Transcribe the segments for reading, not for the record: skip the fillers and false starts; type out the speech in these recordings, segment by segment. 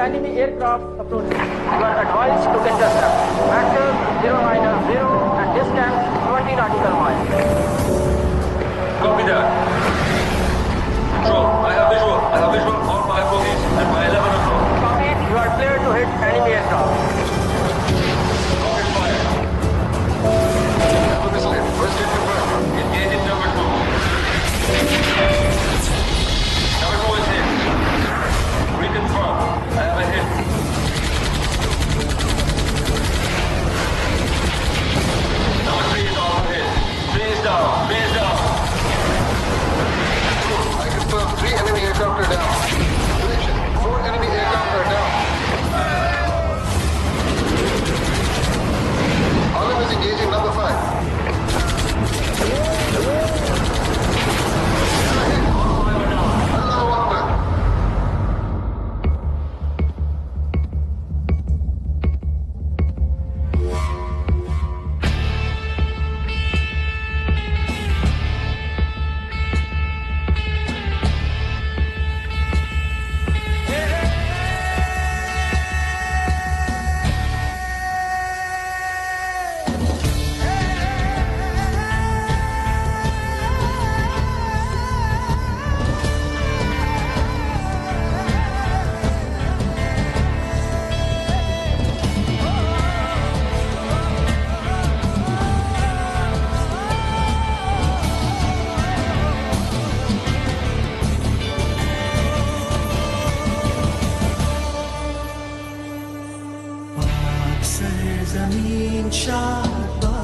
enemy aircraft approaching. You are advised to intercept. Vector 090 and distance 20 nautical miles. Copy that. Control, I have visual. I have visual on my bogies at my 11 o'clock. Copy. You are clear to hit enemy aircraft. Rocket fire. Look asleep. First hit confirmed. Engaging number 2. Number 2 is hit. Reconfirm. I have a hit. Number 3 is also hit. 3 is down. 3 is down. I confirm 3 enemy aircraft are down. Prediction. 4 enemy aircraft are down. Olive is engaging number 5. Allahu Akbar. जमीन शादबाद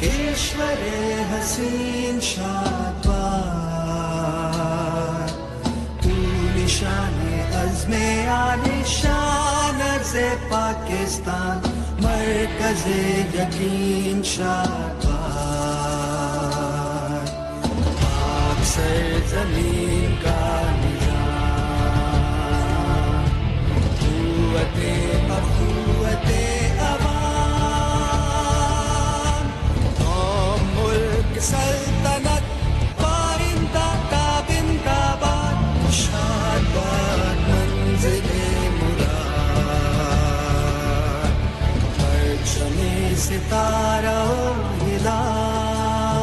केश्वरे हसीन शादबाद तू निशाने अज़्मे आने शान से पाकिस्तान मरकज़े यकीन शादबाद पाक सरज़मीन का अखुवते अवाम कौम मुल्क सल्तनत पाइंदा ताबिंदाबाद शादबाद मंज़िले मुराद परचमे सितारा हिलाल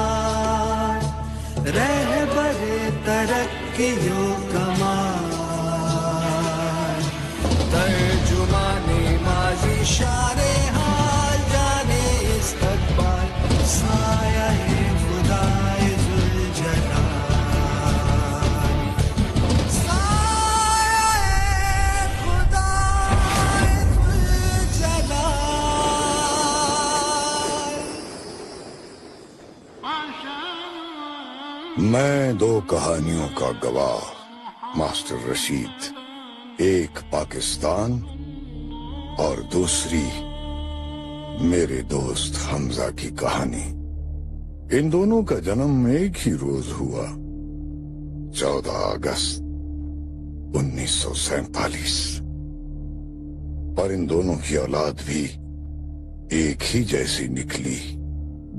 रहबरे तरक्कियों कमाल तर्जुमाने माज़ी शाने हाल जाने इस्तक़बाल साया-ए खुदाए ज़ुल्जलाल साया-ए खुदाए ज़ुल्जलाल। मैं 2 कहानियों का गवाह मास्टर रशीद, एक पाकिस्तान और दूसरी मेरे दोस्त हमजा की कहानी। इन दोनों का जन्म एक ही रोज हुआ, 14 अगस्त 1947। और इन दोनों की औलाद भी एक ही जैसी निकली,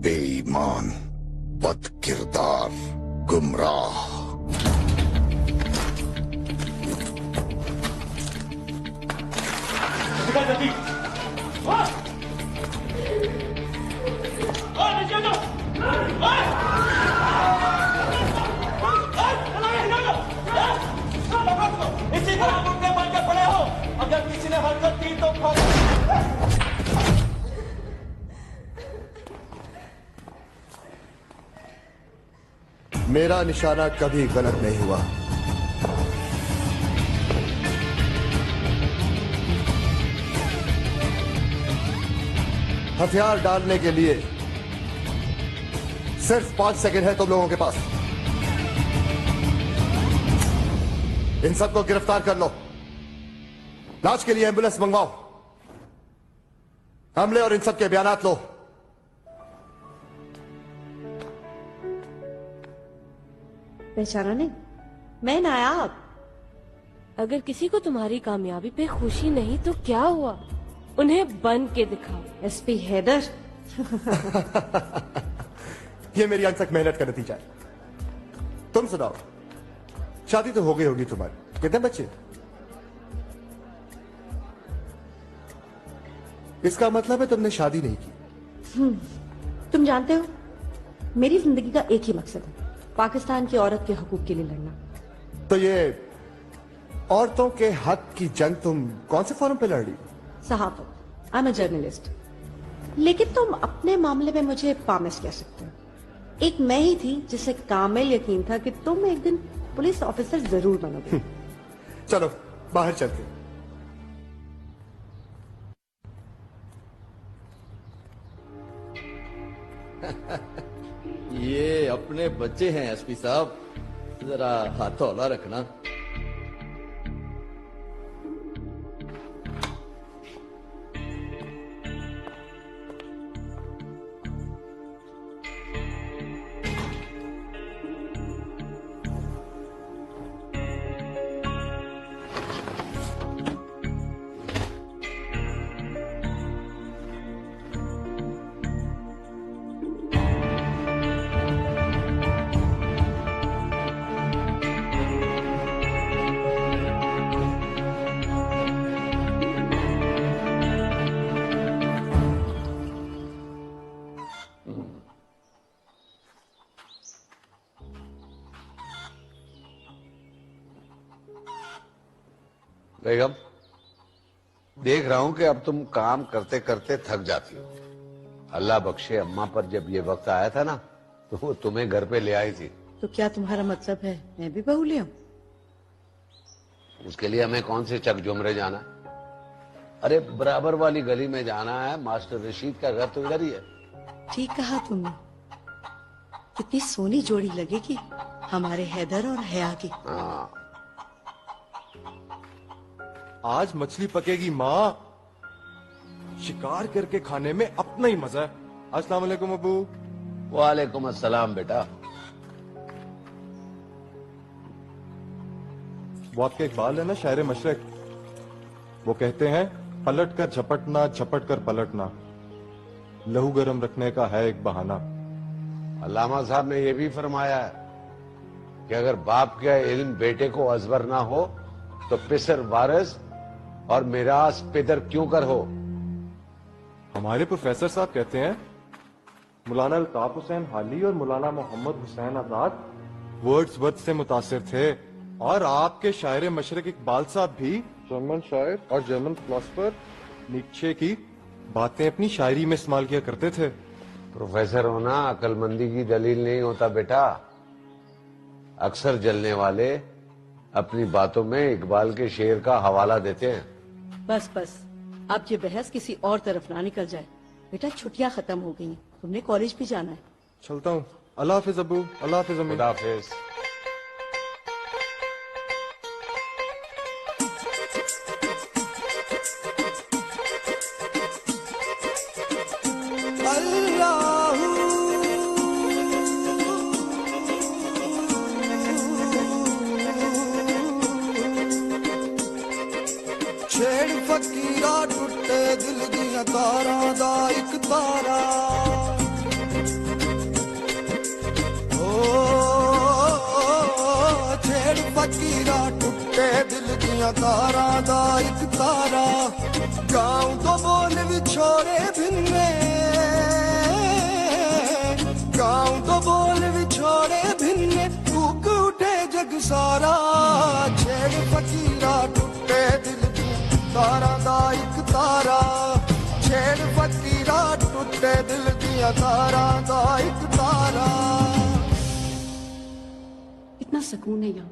बेईमान, बदकिरदार, गुमराह। इसी तरह मुक्के बन के पड़े हो, अगर किसी ने हरकत की तो मेरा निशाना कभी गलत नहीं हुआ। हथियार डालने के लिए सिर्फ 5 सेकंड है तुम लोगों के पास। इन सबको गिरफ्तार कर लो, लाश के लिए एम्बुलेंस मंगवाओ, हमले और इन सब के बयानात लो। पहचाना नहीं? मैं नायाब। अगर किसी को तुम्हारी कामयाबी पे खुशी नहीं तो क्या हुआ, उन्हें बन के दिखाओ। एसपी हैदर। ये मेरी अनसक मेहनत का नतीजा है। तुम सुनाओ, शादी तो हो गई होगी तुम्हारी? कितने बच्चे? इसका मतलब है तुमने शादी नहीं की। तुम जानते हो, मेरी जिंदगी का एक ही मकसद है, पाकिस्तान की औरत के हकूक के लिए लड़ना। तो ये औरतों के हक की जंग तुम कौन से फोरम पे लड़ रही? सहाफत। I am a journalist. लेकिन तुम अपने मामले में मुझे पामिस कह सकते हो। एक मैं ही थी जिसे कामिल यकीन था कि तुम एक दिन पुलिस ऑफिसर जरूर बनोगे। चलो बाहर चलते। ये अपने बच्चे हैं एसपी साहब, जरा हाथ हौला रखना। बेगम, देख रहा हूं कि अब तुम काम करते करते थक जाती हो। अल्लाह बख्शे, अम्मा पर जब ये वक्त आया था ना, तो वो तुम्हें घर पे ले आई थी। तो क्या तुम्हारा मतलब है मैं भी बहू ले आऊं? उसके लिए हमें कौन से चक जुमरे जाना? अरे बराबर वाली गली में जाना है, मास्टर रशीद का घर तो इधर ही है। ठीक कहा तुमने। कितनी सोनी जोड़ी लगेगी हमारे हैदर और हया की। हाँ, आज मछली पकेगी माँ। शिकार करके खाने में अपना ही मजा है। अस्सलाम वालेकुम अबू। वालेकुम अस्सलाम बेटा। वो आपके इकबाल है ना, शायर मशरक, वो कहते हैं पलट कर झपटना, झपट कर पलटना, लहू गरम रखने का है एक बहाना। अल्लामा साहब ने यह भी फरमाया है कि अगर बाप का इल्म बेटे को अजबर ना हो तो पिसर वारिस और मिरास पिदर क्यों कर हो। हमारे प्रोफेसर साहब कहते हैं मौलाना अल्ताफ हुसैन हाली और मौलाना मोहम्मद हुसैन आजाद वर्ड्सवर्थ से मुतासिर थे, और आपके शायर मशरक इकबाल साहब भी जर्मन शायर और जर्मन फिलोसफर नीचे की बातें अपनी शायरी में इस्तेमाल किया करते थे। प्रोफेसर होना अक्लमंदी की दलील नहीं होता बेटा। अक्सर जलने वाले अपनी बातों में इकबाल के शेर का हवाला देते हैं। बस बस, अब ये बहस किसी और तरफ ना निकल जाए। बेटा छुट्टियां खत्म हो गई हैं, तुमने कॉलेज भी जाना है। चलता हूँ। अल्लाह हाफिज अबू। अल्लाह हाफिज अम्मी। खुदा हाफिज। अल्लाहू छेड़ फकीरा टुटे दिल दिया तारा दा एक तारा। ओ छेड़ फकीरा टुटे दिल दिया तारा दा एक तारा। गाँव तो बोल विछोड़े भिन्ने, गाँव तो बोल विछोड़े भिन्ने, कूक उठे जग सारा। छेड़ फकीरा टुटे दिल दिया तारा दा एक तारा। छेड़ फकीरा टुटे दिल दिया तारा दा एक तारा। इतना सुकून है यहाँ।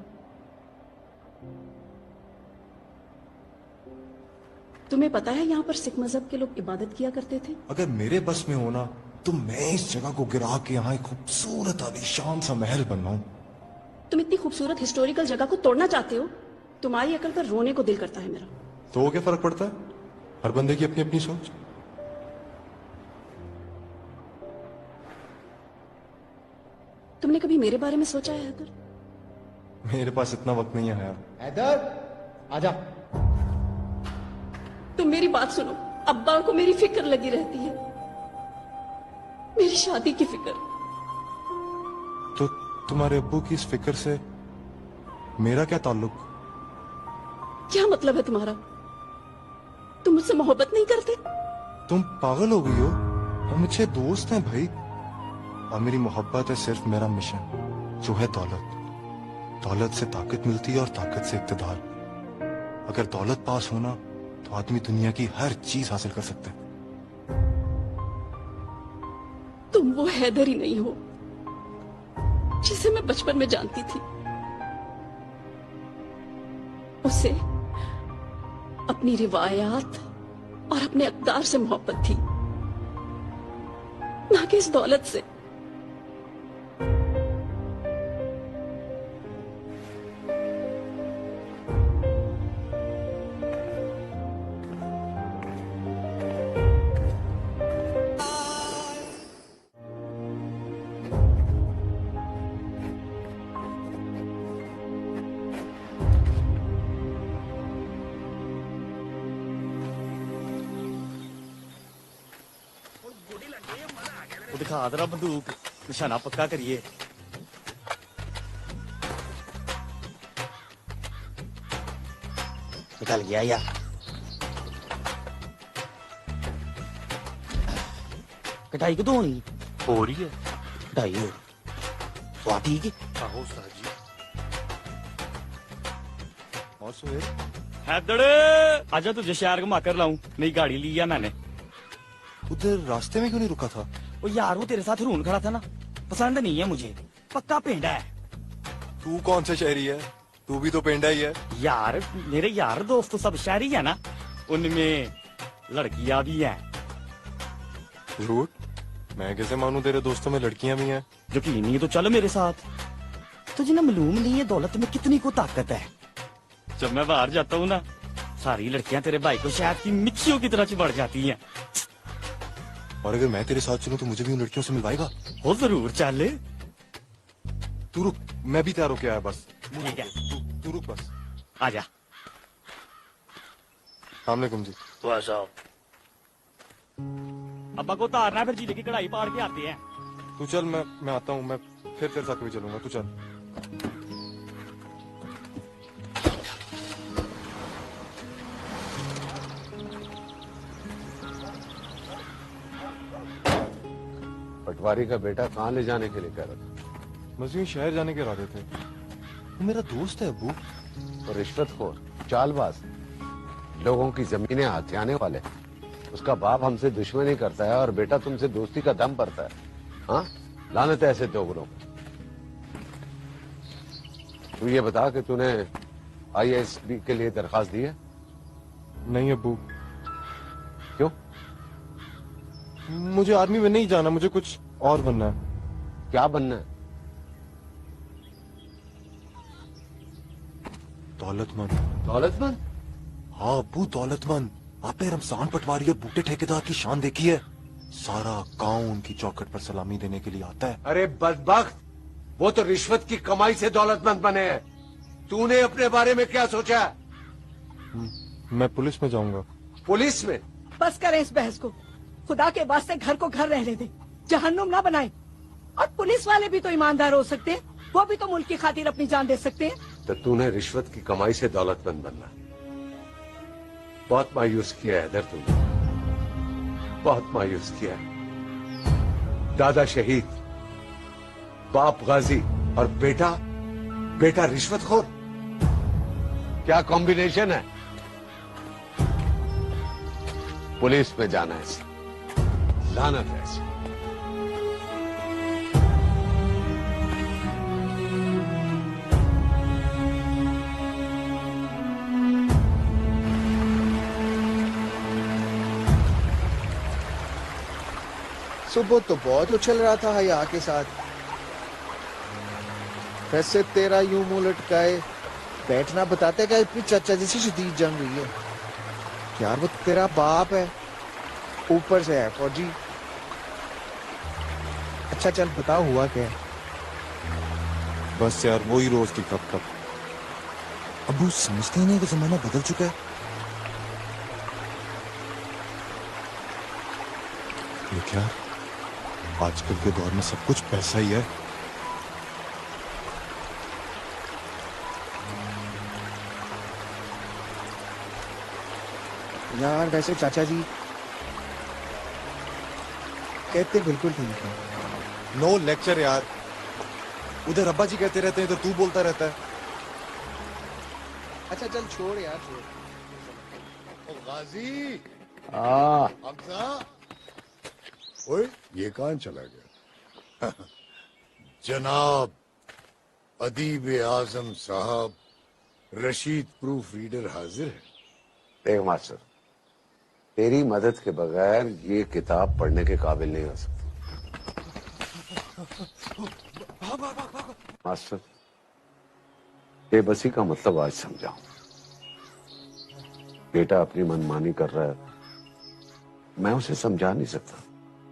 तुम्हें पता है यहाँ पर सिख मजहब के लोग इबादत किया करते थे? अगर मेरे बस में हो ना तो मैं इस जगह को गिरा के यहाँ एक खूबसूरत आलीशान सा महल बनवाऊं। तुम इतनी खूबसूरत हिस्टोरिकल जगह को तोड़ना चाहते हो? तुम्हारी अकल पर रोने को दिल करता है मेरा। तो वो क्या फर्क पड़ता है, हर बंदे की अपनी अपनी सोच। तुमने कभी मेरे बारे में सोचा है हैदर? मेरे पास इतना वक्त नहीं है यार। हैदर आजा। तुम मेरी बात सुनो, अब्बा को मेरी फिक्र लगी रहती है, मेरी शादी की फिक्र। तो तुम्हारे अब्बू की इस फिक्र से मेरा क्या ताल्लुक? क्या मतलब है तुम्हारा? तुम मुझसे मोहब्बत नहीं करते? तुम पागल हो गई हो? हम अच्छे दोस्त हैं भाई। और मेरी मोहब्बत है सिर्फ मेरा मिशन, जो है दौलत। दौलत से ताकत मिलती है और ताकत से इक्तदार। अगर दौलत पास होना तो आदमी दुनिया की हर चीज हासिल कर सकता है। तुम वो हैदर ही नहीं हो जिसे मैं बचपन में जानती थी। उसे अपनी रिवायात और अपने अक़दार से मोहब्बत थी, ना कि इस दौलत से। दिखा जरा बंदूक, निशाना पक्का करिए। निकल गया यार। कटाई कदों होनी? हो रही है कटाई। हो तो आप ठीक है? आहो उस्ताद जी। और सुहेल? हैदर आजा तुझे शहर घुमा कर लाऊं, नई गाड़ी ली है मैंने। उधर रास्ते में क्यों नहीं रुका था? वो यार वो तेरे साथ रून खड़ा था ना, पसंद नहीं है मुझे, पक्का पेंडा है। तू कौन सा शहरी है? तू भी तो पेंडा ही है। यार मेरे यार दोस्त तो सब शहरी है ना, उनमें लड़कियां भी हैं। झूठ? मैं कैसे मानूं तेरे दोस्तों में लड़कियां भी हैं? यकीन नहीं है तो चल मेरे साथ। तुझे ना मालूम नहीं है दौलत में कितनी को ताकत है। जब मैं बाहर जाता हूँ ना, सारी लड़कियां तेरे भाई को शहद की मिक्सियों की तरह चिपड़ जाती हैं। और अगर मैं तेरे साथ चलूं तो मुझे भी उन लड़कियों से मिलवाएगा? हो जरूर, चल। तू रुक, मैं भी तैयार होके आया बस। ठीक है, तू रुक बस। आजा। अस्सलामुअलैकुम जी। अब्बा को उतारना, फिर जीले की कढ़ाई पाड़ के आते हैं। तू चल, मैं आता हूँ। मैं फिर तेरे साथ कभी चलूंगा। तू चल। पटवारी का बेटा कहाँ ले जाने के लिए कह रहा था? बस यूं शहर जाने के इरादे थे। वो मेरा दोस्त है अब्बू। और रिश्वतखोर, चालबाज, लोगों की जमीनें हथियाने वाले। उसका बाप हमसे दुश्मनी करता है और बेटा तुमसे दोस्ती का दम भरता है। हाँ, लानत है ऐसे दोगलों को। तू ये बता कि तूने IASB के लिए दरखास्त दी है? नहीं अब्बू। क्यों? मुझे आर्मी में नहीं जाना, मुझे कुछ और बनना है। क्या बनना है? दौलतमंद। दौलतमंद? हाँ अब्बू, दौलतमंद। आपने रमजान पटवारी और बूटे ठेकेदार की शान देखी है? सारा गांव उनकी चौखट पर सलामी देने के लिए आता है। अरे बदबख्त, वो तो रिश्वत की कमाई से दौलतमंद बने हैं। तूने अपने बारे में क्या सोचा? मैं पुलिस में जाऊंगा। पुलिस में? बस करें इस बहस को। खुदा के वास्ते घर को घर रहने दे, जहन्नुम ना बनाए। और पुलिस वाले भी तो ईमानदार हो सकते हैं, वो भी तो मुल्क की खातिर अपनी जान दे सकते हैं। तो तूने रिश्वत की कमाई से दौलतमंद बनना। बहुत मायूस किया है इधर तुमने, बहुत मायूस किया है। दादा शहीद, बाप गाजी और बेटा रिश्वतखोर। क्या कॉम्बिनेशन है? पुलिस में जाना है इसे, लानत है इसे। सुबह तो बहुत उछल रहा था हया के साथ, वैसे तेरा यूं मुंह लटकाए बैठना बताते कि इतनी चाचा जैसी शदीद जंग हुई है। यार वो तेरा बाप है, ऊपर से है फौजी। अच्छा चल बता हुआ क्या है? बस यार वही रोज की कब कब। अबू समझते ही नहीं कि जमाना बदल चुका है। ये क्या, आजकल के दौर में सब कुछ पैसा ही है। यार वैसे चाचा जी कहते बिल्कुल ठीक है। नो लेक्चर यार, उधर अब्बा जी कहते रहते हैं, इधर तू बोलता रहता है। अच्छा चल छोड़ यार छोड़। ओ गाजी, हाँ हमजा, ओए ये कहाँ चला गया? जनाब अदीब आजम साहब, रशीद प्रूफ रीडर हाजिर है। देख मास्टर, तेरी मदद के बगैर ये किताब पढ़ने के काबिल नहीं हो सकती। मास्टर, बेबसी का मतलब आज समझा। बेटा अपनी मनमानी कर रहा है, मैं उसे समझा नहीं सकता।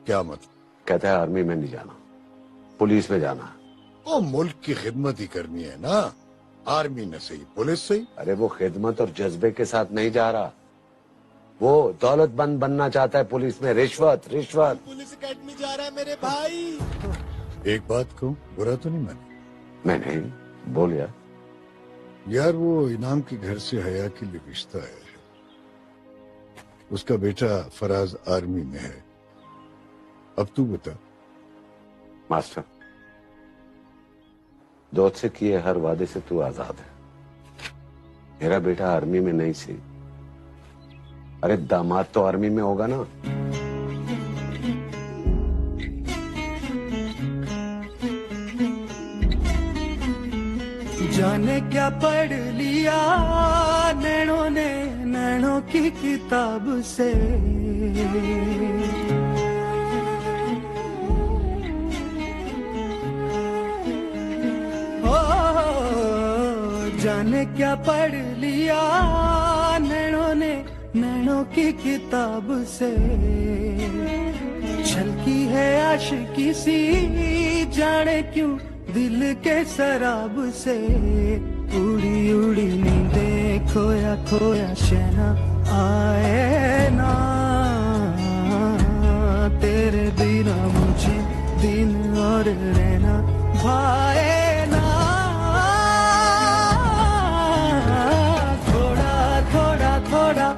क्या मतलब? कहता है आर्मी में नहीं जाना, पुलिस में जाना है। ओ मुल्क की खिदमत ही करनी है ना, आर्मी न सही पुलिस सही। अरे वो खिदमत और जज्बे के साथ नहीं जा रहा, वो दौलतमंद बनना चाहता है। पुलिस में रिश्वत रिश्वत। पुलिस एकेडमी जा रहा है मेरे भाई। एक बात कहूँ, बुरा तो नहीं माने? मैं नहीं, बोल यार। यार वो इनाम के घर से हया के लिए रिश्ता है, उसका बेटा फराज आर्मी में है। अब तू बता। मास्टर, दोस्त से किए हर वादे से तू आजाद है। मेरा बेटा आर्मी में नहीं सी, अरे दामाद तो आर्मी में होगा ना। जाने क्या पढ़ लिया नैनों ने नैनों की किताब से, ओ जाने क्या पढ़ लिया नैनों ने नैनों की किताब से। छलकी है आशिकी सी जाने क्यों दिल के शराब से। उड़ी उड़ी नींदे खोया खोया शहना आए ना, तेरे बिना मुझे दिन और रहना भाए ना। थोड़ा थोड़ा थोड़ा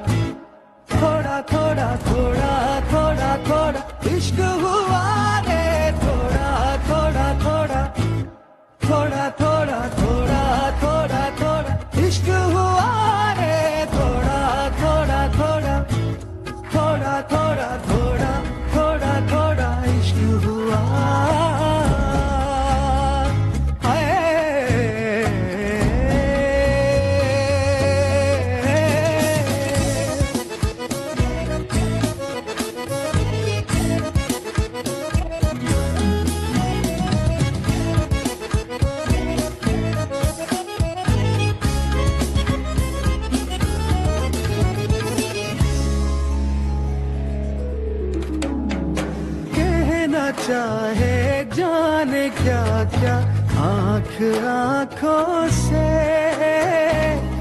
थोड़ा थोड़ा थोड़ा थोड़ा थोड़ा इश्क हुआ रे। थोड़ा थोड़ा थोड़ा थोड़ा थोड़ा थोड़ा थोड़ा थोड़ा इश्क हुआ रे। थोड़ा थोड़ा थोड़ा थोड़ा थोड़ा थोड़ा थोड़ा थोड़ा इश्क हुआ। चाहे जाने क्या क्या आंख आंखों से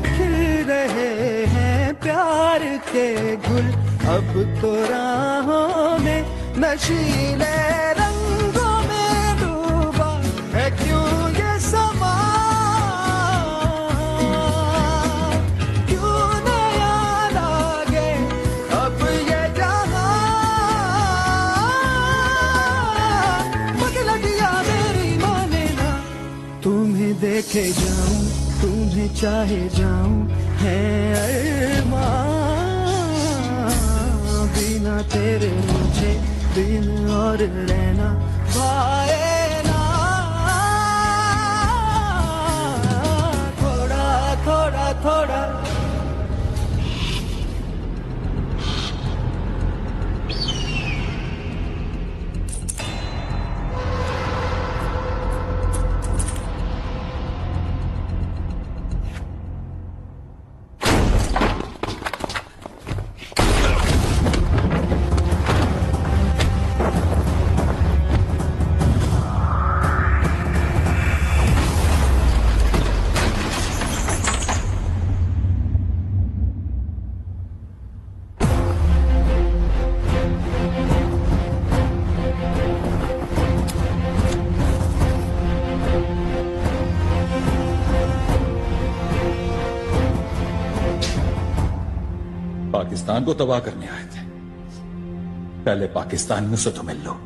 खिल रहे हैं प्यार के गुल। अब तो राहों में नशीले रंगों में डूबा है क्यों ये समा। क्यों नया लागे अब ये जहां। तुम्हें देखे जाऊं तुम्हें चाहे जाऊं है अरमां। बिना तेरे मुझे दिन और रहना भाए ना। थोड़ा थोड़ा थोड़ा पाकिस्तान को तबाह करने आए थे। पहले पाकिस्तानियों से तो मिल लो।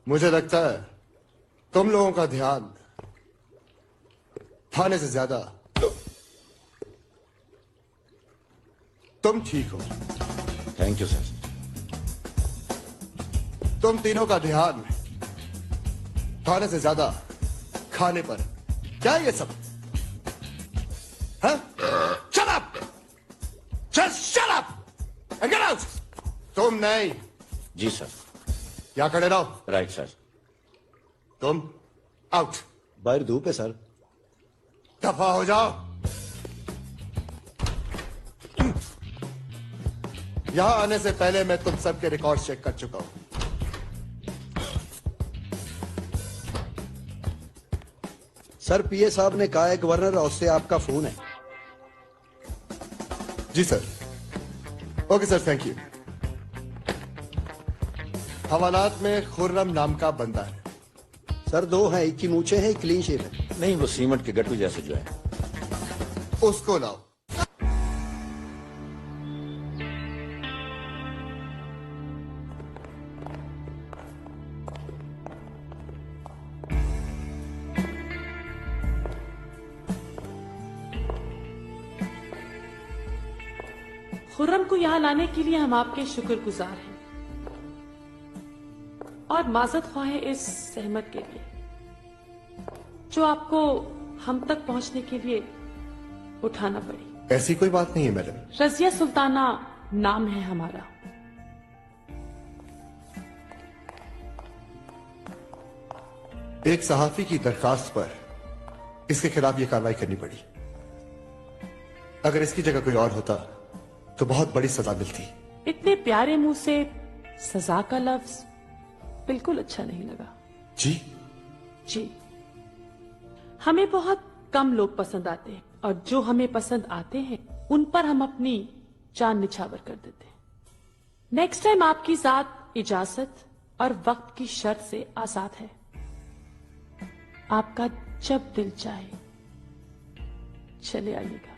मुझे लगता है तुम लोगों का ध्यान थाने से ज्यादा तुम ठीक हो। Thank you sir. तुम तीनों का ध्यान थाने से ज्यादा खाने पर है। क्या ये सब? हाँ? Shut up! Just shut up! And get out! तुम नहीं, जी सर। क्या खड़े रहो। Right sir. तुम आउट। बाहर धूप है सर। दफा हो जाओ। यहां आने से पहले मैं तुम सबके रिकॉर्ड चेक कर चुका हूं। सर पीए साहब ने कहा है गवर्नर हाउस से आपका फोन है। जी sir. Okay sir, thank you. हवालात में खुर्रम नाम का बंदा है। सर दो हैं, एक की मूछे हैं, एक क्लीन शेव है। नहीं, वो सीमेंट के गट्टू जैसे जो है। उसको लाओ। खुर्रम को यहाँ लाने के लिए हम आपके शुक्रगुजार हैं और माजरत ख्वाह हैं इस सहमत के लिए जो आपको हम तक पहुंचने के लिए उठाना पड़ी। ऐसी कोई बात नहीं है मैडम। रजिया सुल्ताना नाम है हमारा। एक सहाफी की दरखास्त पर इसके खिलाफ ये कार्रवाई करनी पड़ी। अगर इसकी जगह कोई और होता तो बहुत बड़ी सजा मिलती। इतने प्यारे मुंह से सजा का लफ्ज बिल्कुल अच्छा नहीं लगा। जी हमें बहुत कम लोग पसंद आते हैं और जो हमें पसंद आते हैं उन पर हम अपनी जान निछावर कर देते हैं। नेक्स्ट टाइम आपकी जात इजाजत और वक्त की शर्त से आजाद है। आपका जब दिल चाहे चले आइएगा।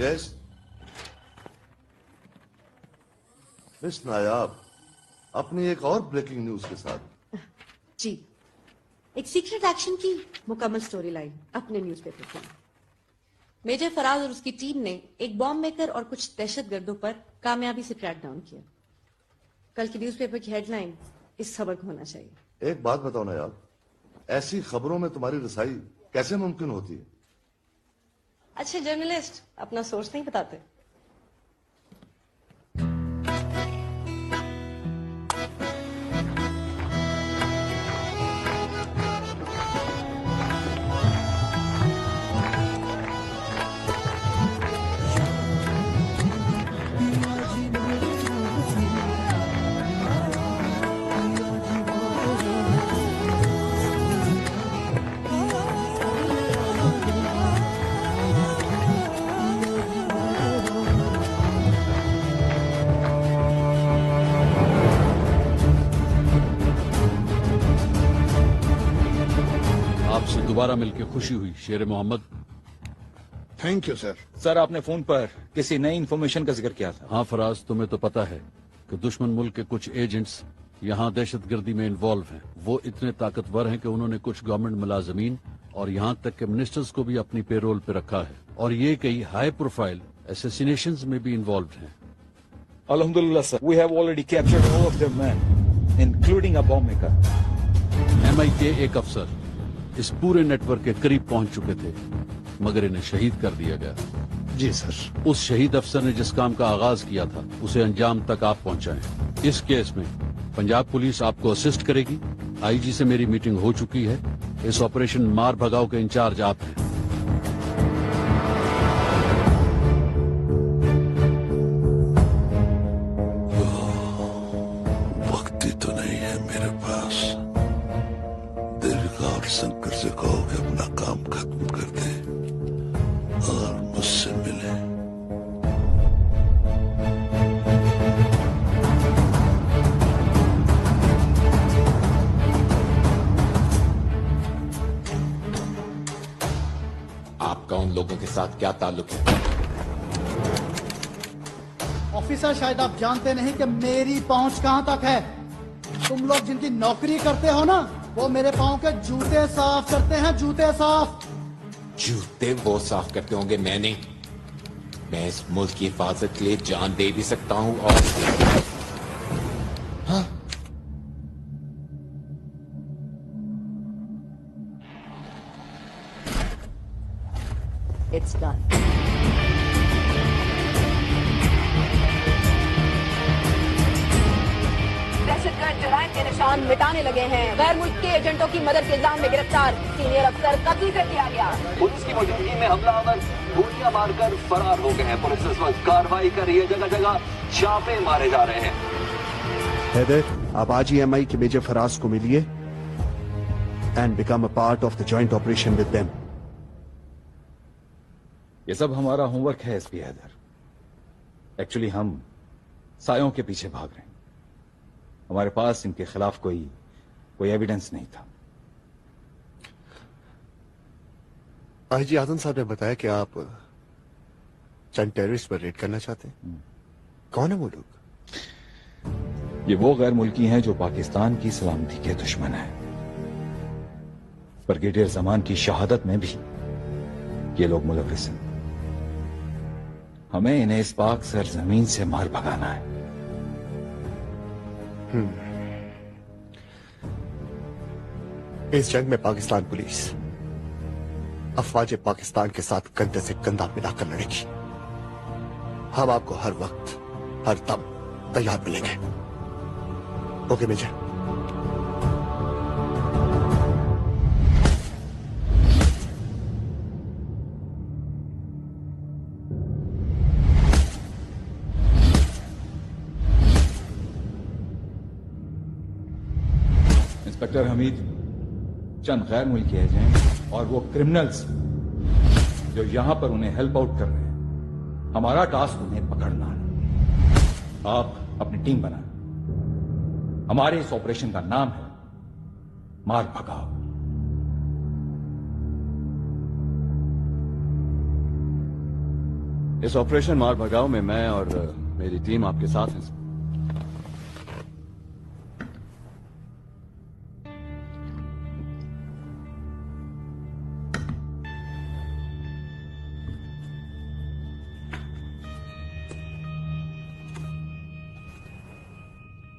यस मिस नायाब, अपनी एक और ब्रेकिंग न्यूज के साथ। जी, एक सीक्रेट एक्शन की मुकम्मल स्टोरी लाइन अपने न्यूज़पेपर पर। मेजर फराज और उसकी टीम ने एक बॉम्ब मेकर और कुछ दहशतगर्दों पर कामयाबी से क्रैक डाउन किया। कल की न्यूज़पेपर की हेडलाइन इस खबर को होना चाहिए। एक बात बताओ नायाब, ऐसी खबरों में तुम्हारी रसाई कैसे मुमकिन होती है? अच्छे जर्नलिस्ट अपना सोर्स नहीं बताते। आपसे दोबारा मिलकर खुशी हुई Sher Mohammad. Thank you sir. Sir आपने फोन पर किसी नई इंफॉर्मेशन का जिक्र किया था। हाँ फराज, तुम्हें तो पता है कि दुश्मन मुल्क के कुछ एजेंट्स यहाँ दहशतगर्दी में इन्वॉल्व हैं। वो इतने ताकतवर हैं कि उन्होंने कुछ गवर्नमेंट मुलाजमीन और यहाँ तक के मिनिस्टर्स को भी अपनी पेरोल पे रखा है, और ये कई हाई प्रोफाइल असैसिनेशंस में भी इन्वॉल्व हैं। अल्हम्दुलिल्लाह sir, we have already captured all of them man, including a bomb maker. MI के एक अफसर इस पूरे नेटवर्क के करीब पहुंच चुके थे, मगर इन्हें शहीद कर दिया गया। जी सर। उस शहीद अफसर ने जिस काम का आगाज किया था उसे अंजाम तक आप पहुंचाएं। इस केस में पंजाब पुलिस आपको असिस्ट करेगी। IG से मेरी मीटिंग हो चुकी है। इस ऑपरेशन मार भगाओ के इंचार्ज आप हैं। वक्त ही तो नहीं है मेरे पास। दीर्घा और शंकर से कहो कि अपना काम खत्म कर दे और मुझसे मिले। आपका उन लोगों के साथ क्या ताल्लुक है? ऑफिसर, शायद आप जानते नहीं कि मेरी पहुंच कहां तक है। तुम लोग जिनकी नौकरी करते हो ना, वो मेरे पाँव के जूते साफ करते हैं, जूते साफ। जूते वो साफ करते होंगे, मैं नहीं। मैं इस मुल्क की हिफाजत के लिए जान दे भी सकता हूं। और हाँ, It's done. दहशतगर्द जराइम के निशान मिटाने लगे हैं। गैर मुल्क के एजेंटों की मदद के इल्जाम में गिरफ्तार सीनियर अफसर कब्जे से किया गया। पुलिस की मौजूदगी में हमलावर गोलियां मारकर फरार हो गए हैं। पुलिस इस वक्त कार्रवाई कर रही है, जगह जगह छापे मारे जा रहे हैं। हैदर, आप आज ही MI के मेजर फराज को मिलिए and become a part of the joint operation with them. ये सब हमारा होमवर्क है SP हैदर। एक्चुअली हम सायों के पीछे भाग रहे हैं। हमारे पास इनके खिलाफ कोई एविडेंस नहीं था। IG आजम साहब ने बताया कि आप चंद टेररिस्ट पर रेड करना चाहते हैं। कौन है वो लोग? ये वो गैर मुल्की हैं जो पाकिस्तान की सलामती के दुश्मन हैं। ब्रिगेडियर जमान की शहादत में भी ये लोग मुलविस हैं। हमें इन्हें इस पाक सरजमीन से मार भगाना है। इस जंग में पाकिस्तान पुलिस अफवाज पाकिस्तान के साथ कंधे से कंधा मिलाकर लड़ेगी। हम आपको हर वक्त हर दम तैयार मिलेंगे। Okay major. इंस्पेक्टर हमीद, चंद गैर मुल्की एजेंट और वो क्रिमिनल्स जो यहां पर उन्हें हेल्प आउट कर रहे हैं, हमारा टास्क उन्हें पकड़ना है। आप अपनी टीम बनाएं। हमारे इस ऑपरेशन का नाम है मार भगाओ। इस ऑपरेशन मार भगाओ में मैं और मेरी टीम आपके साथ हैं।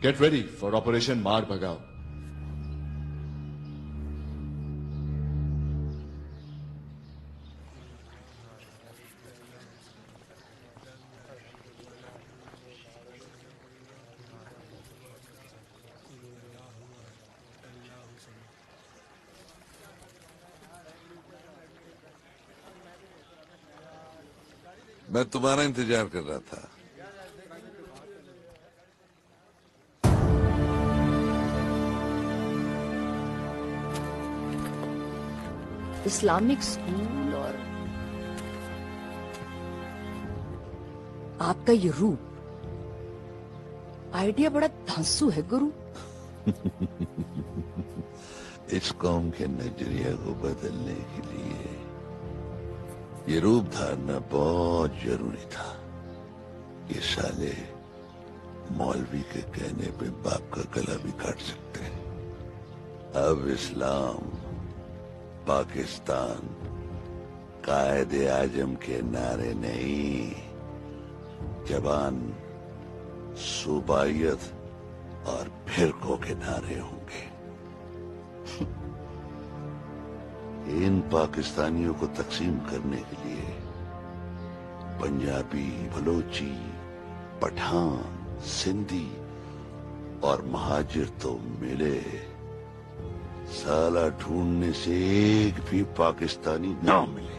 Get ready for Operation Mar Bhagao. मैं तुम्हारा इंतजार कर रहा था। इस्लामिक स्कूल और आपका ये रूप, आइडिया बड़ा धांसू है गुरु। इस कौम के नजरिया को बदलने के लिए ये रूप धारना बहुत जरूरी था। ये साले मौलवी के कहने पे बाप का गला भी काट सकते हैं। अब इस्लाम, पाकिस्तान, कायदे आजम के नारे नहीं, जबान, सूबाइयत और फिरकों के नारे होंगे। इन पाकिस्तानियों को तकसीम करने के लिए पंजाबी, बलोची, पठान, सिंधी और महाजिर तो मिले, साला ढूंढने से एक भी पाकिस्तानी ना मिले।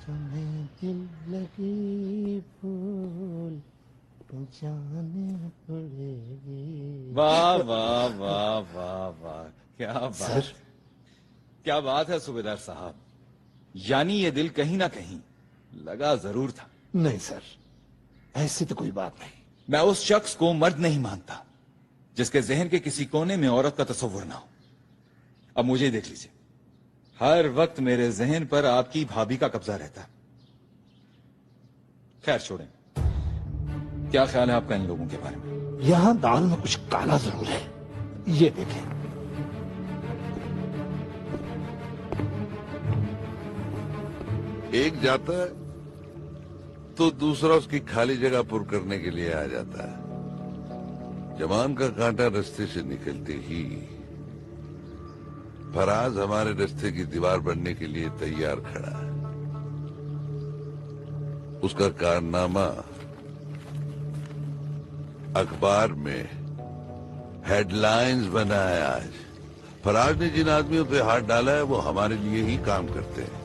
तुम्हें दिल लगी फूल जाने पड़ेगी। वाह वाह वाह वाह वाह, क्या बात, क्या बात है सूबेदार साहब। यानी ये दिल कहीं ना कहीं लगा जरूर था। नहीं सर, ऐसी तो कोई बात नहीं। मैं उस शख्स को मर्द नहीं मानता जिसके जहन के किसी कोने में औरत का तस्वुर ना हो। अब मुझे देख लीजिए, हर वक्त मेरे जहन पर आपकी भाभी का कब्जा रहता है। खैर छोड़ें, क्या ख्याल है आपका इन लोगों के बारे में? यहाँ दाल में कुछ काला जरूर है, ये देखें। एक जाता है तो दूसरा उसकी खाली जगह पुर करने के लिए आ जाता है। जमान का कांटा रास्ते से निकलते ही फराज हमारे रास्ते की दीवार बनने के लिए तैयार खड़ा है। उसका कारनामा अखबार में हेडलाइंस बना है। आज फराज ने जिन आदमियों पे हाथ डाला है वो हमारे लिए ही काम करते हैं।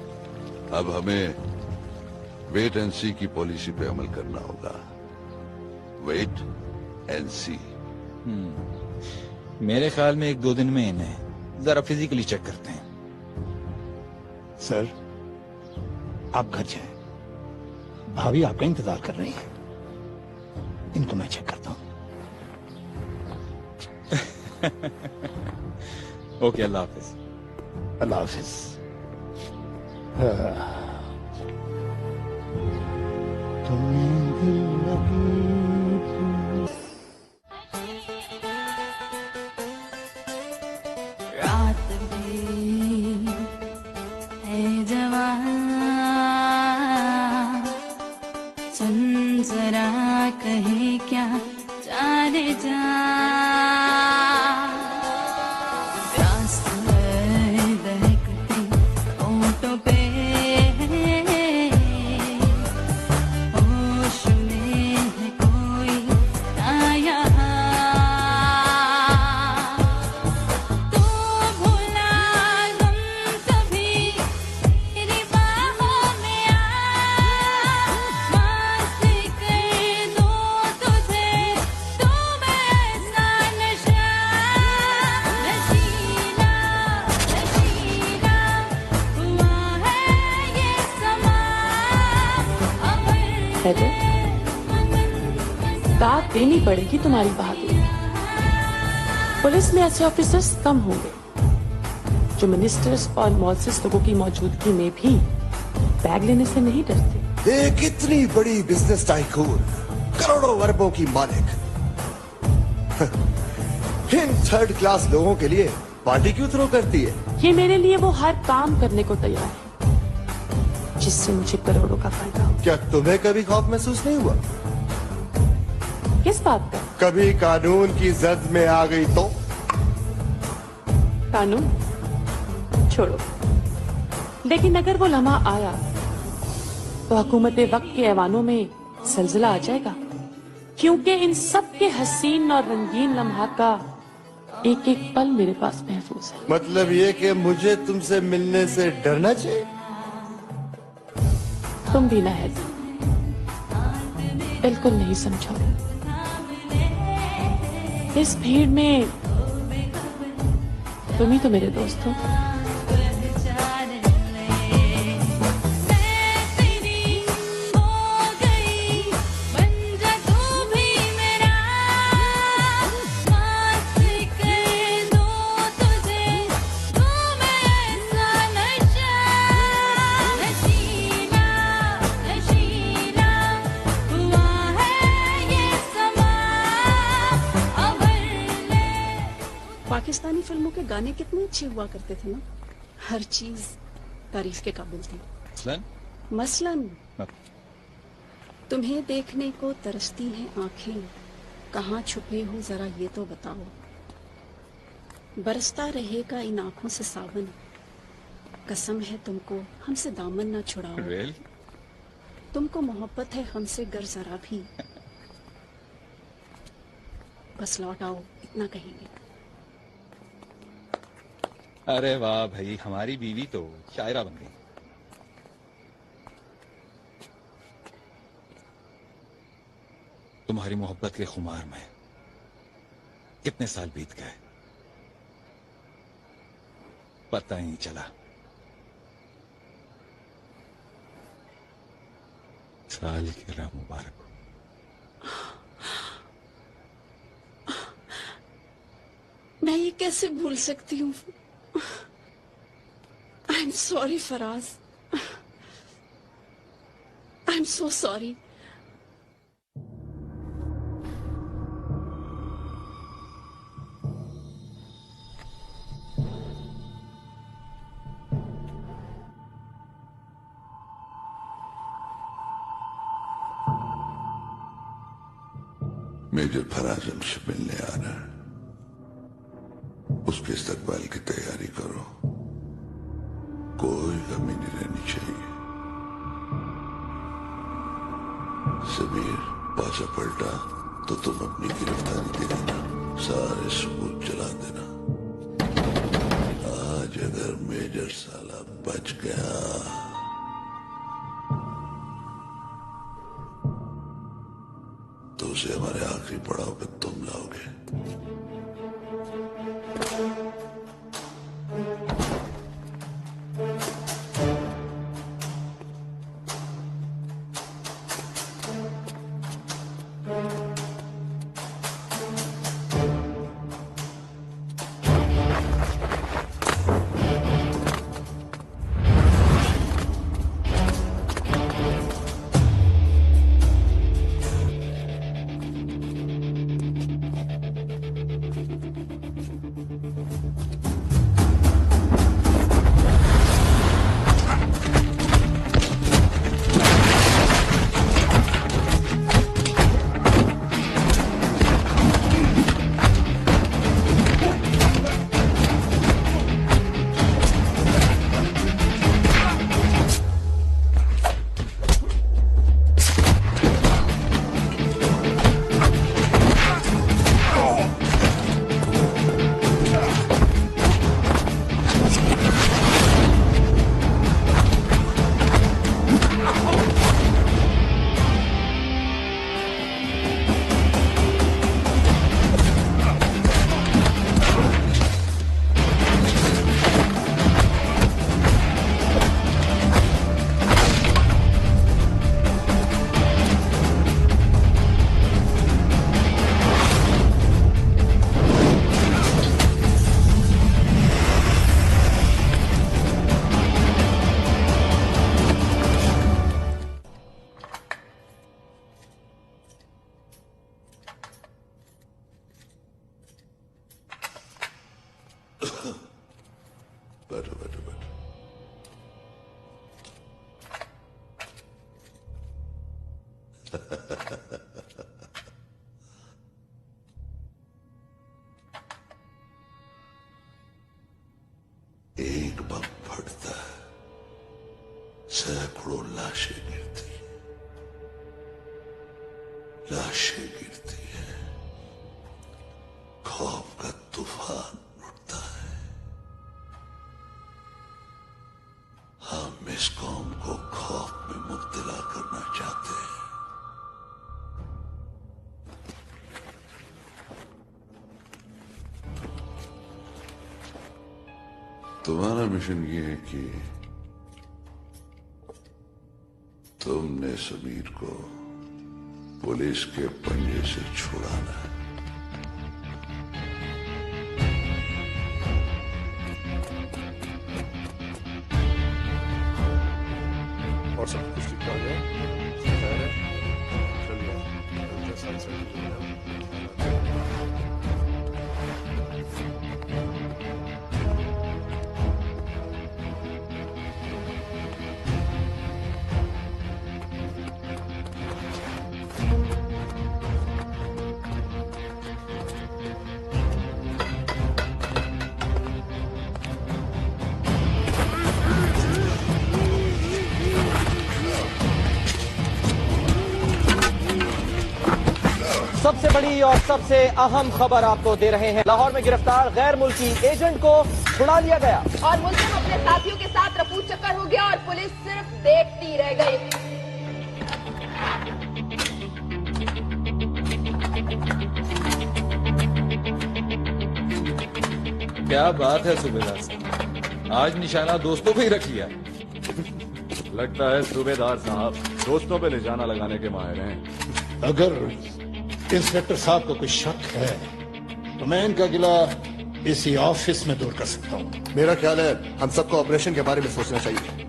अब हमें वेट एंड सी की पॉलिसी पे अमल करना होगा। वेट एंड सी। मेरे ख्याल में 1-2 दिन में इन्हें जरा फिजिकली चेक करते हैं। सर आप घर जाएं, भाभी आपका इंतजार कर रही है। इनको मैं चेक करता हूं। ओके, अल्लाह हाफिज। अल्लाह हाफिज। तुम्हें दिल लगी रात भी है जवान, सुन जरा कहे क्या जाने जा। दाद देनी पड़ेगी तुम्हारी बहादुरी। पुलिस में ऐसे ऑफिसर्स कम होंगे जो मिनिस्टर्स और मॉलसिस लोगों की मौजूदगी में भी बैग लेने से नहीं डरते। एक इतनी बड़ी बिजनेस टाइकून, करोड़ों अरबों की मालिक, इन थर्ड क्लास लोगों के लिए पार्टी क्यों थ्रो करती है? ये मेरे लिए वो हर काम करने को तैयार है जिससे मुझे करोड़ों का फायदा हो। क्या तुम्हें कभी खौफ महसूस नहीं हुआ? किस बात का? कभी कानून की जद में आ गई तो? कानून छोड़ो, लेकिन अगर वो लम्हा आया तो हुकूमत वक्त के ऐवानों में जलजला आ जाएगा, क्योंकि इन सब के हसीन और रंगीन लम्हा का एक एक पल मेरे पास महफूज है। मतलब ये कि मुझे तुमसे मिलने से डरना चाहिए? तुम भी ना है, बिल्कुल नहीं समझो। इस भीड़ में तुम ही तो मेरे दोस्त हो। फिल्मों के गाने कितने अच्छे हुआ करते थे ना, हर चीज तारीफ के काबिल थी। मसलन तुम्हें देखने को तरसती हैं आंखें, कहाँ छुपे हो जरा ये तो बताओ। बरसता रहेगा इन आंखों से सावन, कसम है तुमको हमसे दामन ना छुड़ाओ। तुमको मोहब्बत है हमसे गर जरा भी, बस लौट आओ इतना कहेंगे। अरे वाह भाई, हमारी बीवी तो शायरा बन गई। तुम्हारी मोहब्बत के खुमार में कितने साल बीत गए पता ही नहीं चला। साल की राह मुबारक हो। मैं ये कैसे भूल सकती हूँ। I am sorry Faraz, I am so sorry. Major Faraz हमसे मिलने आ रहा है, उसके इस्तकबाल की तैयारी करो, कोई कमी नहीं रहनी चाहिए। समीर पासा पलटा तो तुम अपनी गिरफ्तारी दे देना, सारे सबूत जला देना। आज अगर मेजर साला बच गया तो उसे हमारे आखिरी पड़ाव पे तुम लाओगे। बैठो बैठो बैठो। एक बम फटता है, सैकड़ों लाशें गिरती हैं, लाशें गिरती हैं, खौफ का तूफान उठता है। हम इस कौम को खौफ में मुब्तला करना चाहते हैं। तुम्हारा मिशन ये है कि तुमने समीर को पुलिस के पंजे से छुड़ाना है। और सब कुछ ठीक ठाक है? चलिए साइड से सबसे बड़ी और सबसे अहम खबर आपको दे रहे हैं। लाहौर में गिरफ्तार गैर मुल्की एजेंट को छुड़ा लिया गया और मुल्जिम अपने साथियों के साथ रफू चक्कर हो गया और पुलिस सिर्फ देखती रह गई। क्या बात है सूबेदार साहब, आज निशाना दोस्तों पे ही रख लिया। लगता है सूबेदार साहब दोस्तों पे निशाना लगाने के माहिर हैं। अगर इंस्पेक्टर साहब को कोई शक है तो मैं इनका गिला इसी ऑफिस में दूर कर सकता हूँ। मेरा ख्याल है हम सबको ऑपरेशन के बारे में सोचना चाहिए।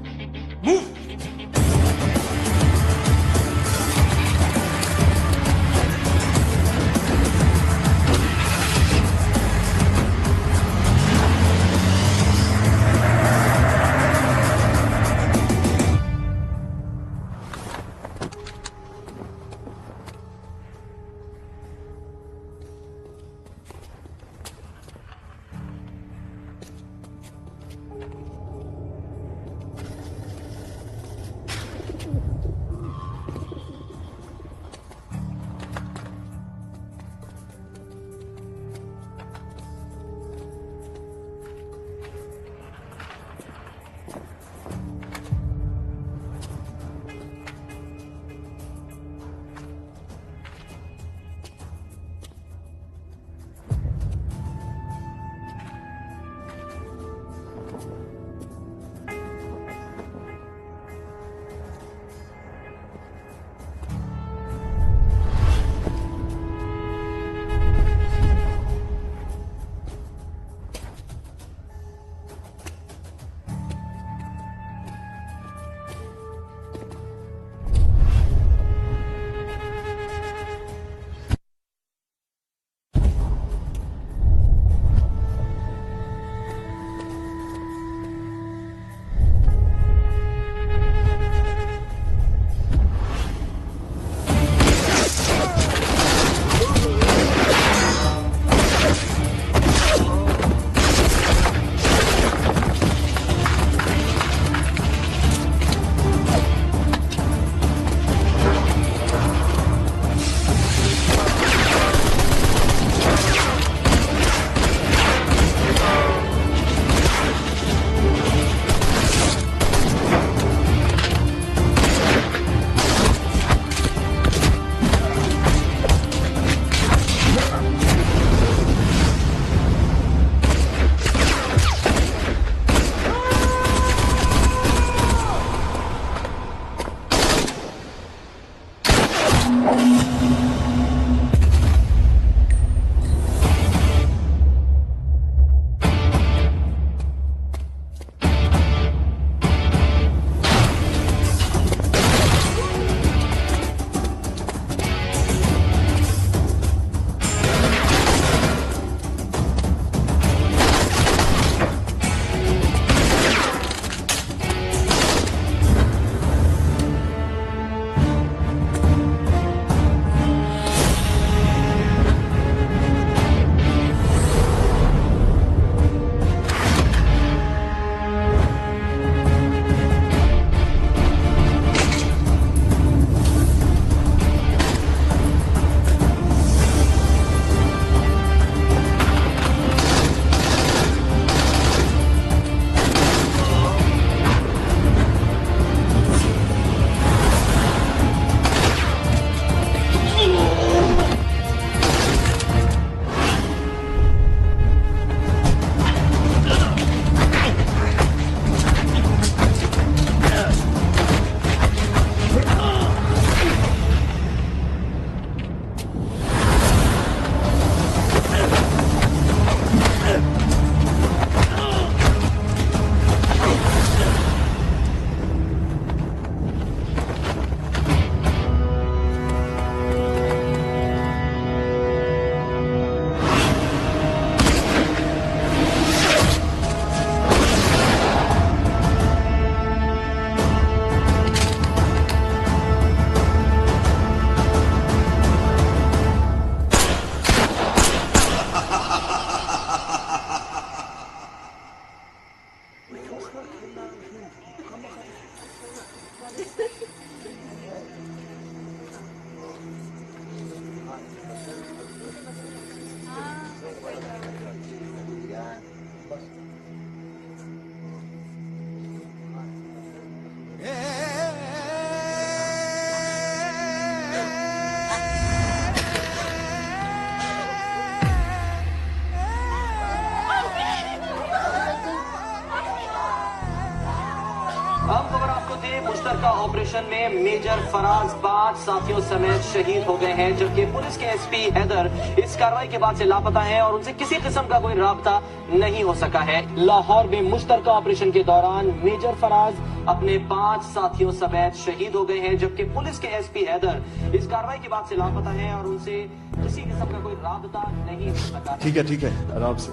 ऑपरेशन में मेजर फराज 5 साथियों समेत शहीद हो गए हैं, जबकि पुलिस के एसपी हैदर इस कार्रवाई के बाद से लापता हैं और उनसे किसी किस्म का कोई राब्ता नहीं हो सका है। लाहौर में मुश्तरका ऑपरेशन के दौरान मेजर फराज अपने 5 साथियों समेत शहीद हो गए हैं, जबकि पुलिस के एसपी हैदर इस कार्रवाई के बाद से लापता हैं और उनसे किसी किस्म का कोई राब्ता नहीं हो सका। ठीक है, आराम से।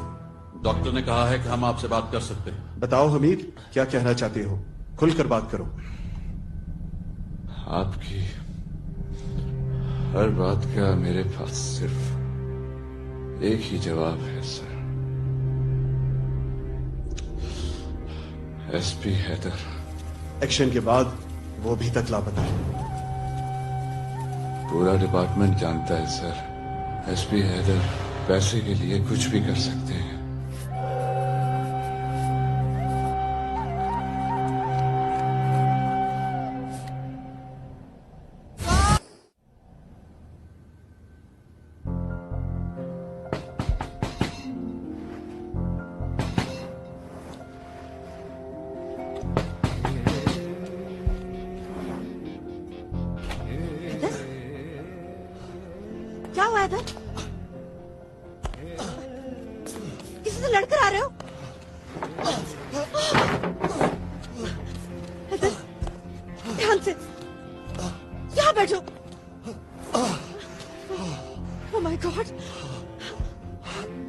डॉक्टर ने कहा है कि हम आपसे बात कर सकते हैं। बताओ हमीद, क्या कहना चाहते हो? खुलकर बात करो। आपकी हर बात का मेरे पास सिर्फ एक ही जवाब है सर। एसपी हैदर एक्शन के बाद वो अभी तक लापता है। पूरा डिपार्टमेंट जानता है सर, एसपी हैदर पैसे के लिए कुछ भी कर सकते हैं। क्या हुआ इधर? किसी से लड़कर आ रहे हो? इधर ध्यान से, यहाँ बैठो। ओह माय गॉड,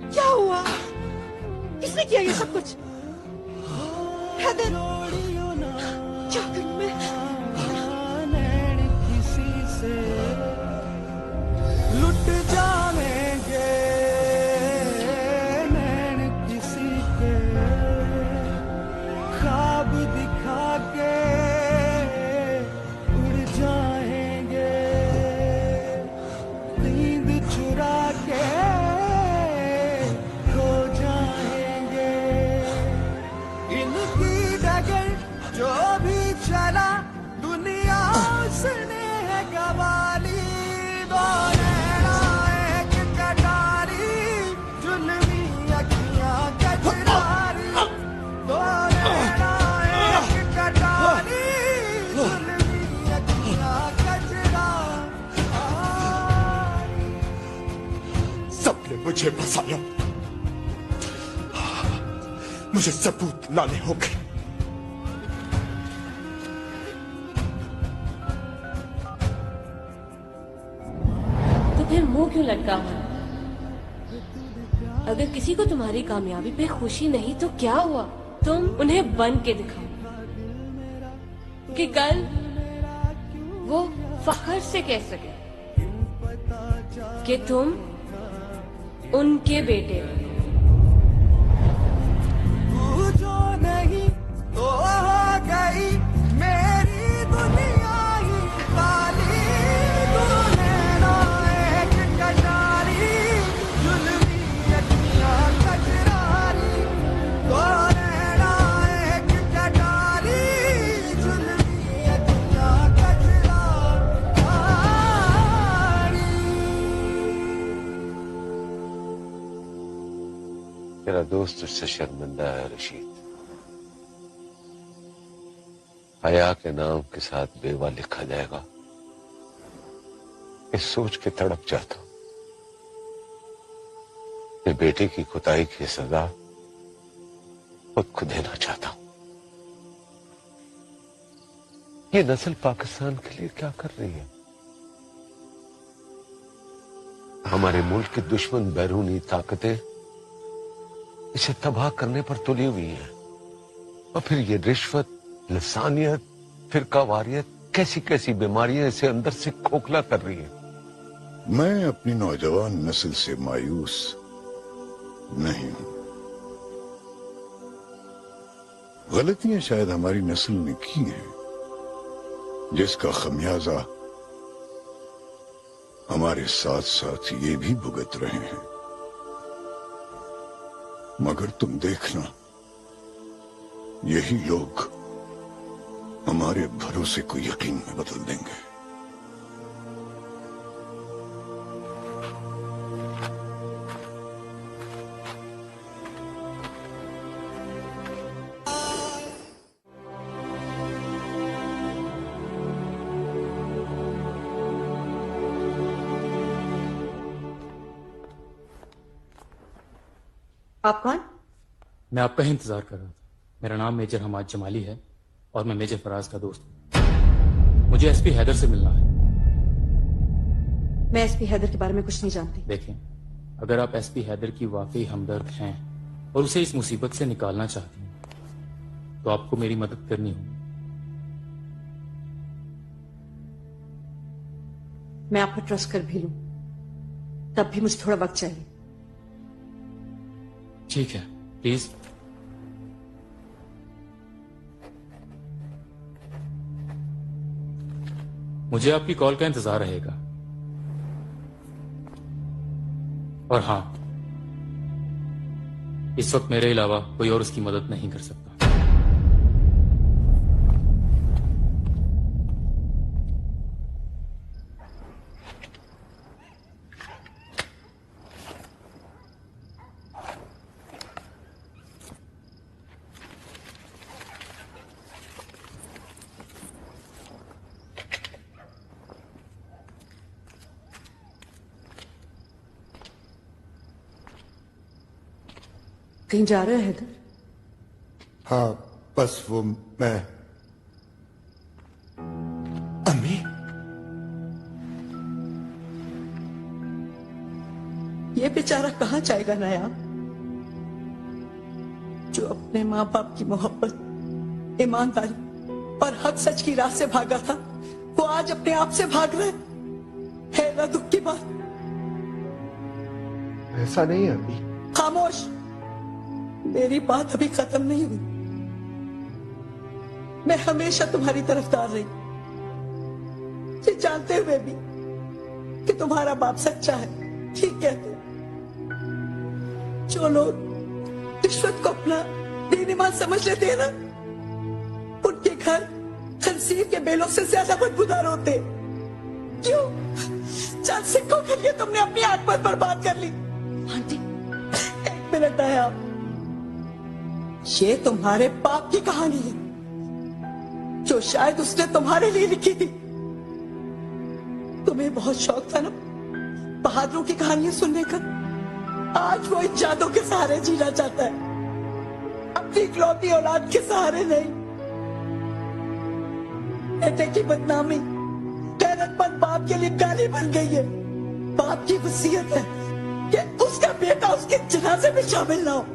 क्या हुआ? किसने किया ये सब कुछ? हैदर, क्या करूं मैं? किसी से लुट जाएंगे नैन किसी के, ख्वाब दिखा के उड़ जाएंगे, नींद चुरा के खो जाएंगे। इनकी डगर जो भी चला दुनिया उसने है गवाली। सबने मुझे फंसाया, मुझे सबूत लाने होंगे। तो फिर मुंह क्यों लटका हुआ? अगर किसी को तुम्हारी कामयाबी पे खुशी नहीं तो क्या हुआ? तुम उन्हें बन के दिखाओ कि कल वो फख्र से कह सके कि तुम उनके बेटे हो। जो नहीं तो हो गई मेरी दुनिया ही काली। तूने ना एक कटारी जुल्मी अखियां कजरारी, तूने ना एक कटारी जुल्मी अखियां कजरारी। मेरा दोस्त उससे शर्मिंदा है रशीद। हया के नाम के साथ बेवा लिखा जाएगा, इस सोच के तड़प जाता हूं। मैं बेटे की कुताई की सजा खुद को देना चाहता हूं। ये नस्ल पाकिस्तान के लिए क्या कर रही है? हमारे मुल्क की दुश्मन बैरूनी ताकतें इसे तबाह करने पर तुली हुई है, और फिर ये रिश्वत, लसानियत, फिरकावारियत, कैसी कैसी बीमारियां इसे अंदर से खोखला कर रही है। मैं अपनी नौजवान नस्ल से मायूस नहीं हूं। गलतियां शायद हमारी नस्ल ने की हैं, जिसका खमियाजा हमारे साथ साथ ये भी भुगत रहे हैं। मगर तुम देखना, यही लोग हमारे भरोसे को यकीन में बदल देंगे। आप कौन? मैं आपका ही इंतजार कर रहा था। मेरा नाम मेजर हमाद जमाली है और मैं मेजर फराज का दोस्त हूँ। मुझे एसपी हैदर से मिलना है। मैं एसपी हैदर के बारे में कुछ नहीं जानती। देखें, अगर आप एसपी हैदर की वाकई हमदर्द हैं और उसे इस मुसीबत से निकालना चाहती हैं तो आपको मेरी मदद करनी होगी। मैं आप पर ट्रस्ट कर भी लूं, तब भी मुझे थोड़ा वक्त चाहिए। ठीक है, प्लीज। मुझे आपकी कॉल का इंतजार रहेगा। और हां, इस वक्त मेरे अलावा कोई और उसकी मदद नहीं कर सकता। कहीं जा रहे हो हैदर? हाँ, बस वो मैं। अम्मी, ये बेचारा कहाँ जाएगा नायाब, जो अपने माँ बाप की मोहब्बत, ईमानदारी और हक सच की राह से भागा था, वो आज अपने आप से भाग रहे है ना दुख की बात। ऐसा नहीं है अम्मी। खामोश, मेरी बात अभी खत्म नहीं हुई। मैं हमेशा तुम्हारी तरफदार रही, ये जानते हुए भी कि तुम्हारा बाप सच्चा है। ठीक कहते जो लोग रिश्वत को अपना दीन ईमान समझ लेते हैं ना, उनके घर खंसीर के बेलों से ज्यादा बदबूदार होते। क्यों? चंद सिक्कों के लिए तुमने अपनी आत्मा बर्बाद कर ली। आंटी, एक मिनट आया। ये तुम्हारे बाप की कहानी है, जो शायद उसने तुम्हारे लिए लिखी थी। तुम्हें बहुत शौक था ना बहादुरों की कहानियां सुनने का। आज वो इन जादों के सहारे जीना चाहता है, अपनी इकलौती औलाद के सहारे नहीं। बेटे की बदनामी गैरतमंद बाप के लिए गाली बन गई है। बाप की वसीयत है कि उसका बेटा उसके जनाजे में शामिल ना हो।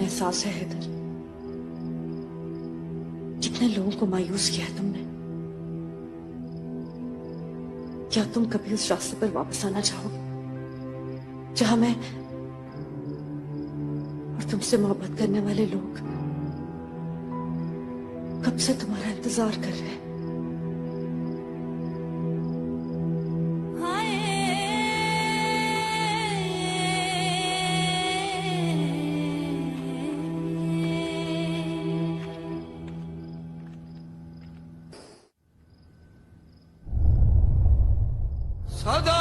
एहसास है हैदर, कितने लोगों को मायूस किया है तुमने। क्या तुम कभी उस रास्ते पर वापस आना चाहोगे जहां मैं और तुमसे मोहब्बत करने वाले लोग कब से तुम्हारा इंतजार कर रहे हैं? सदा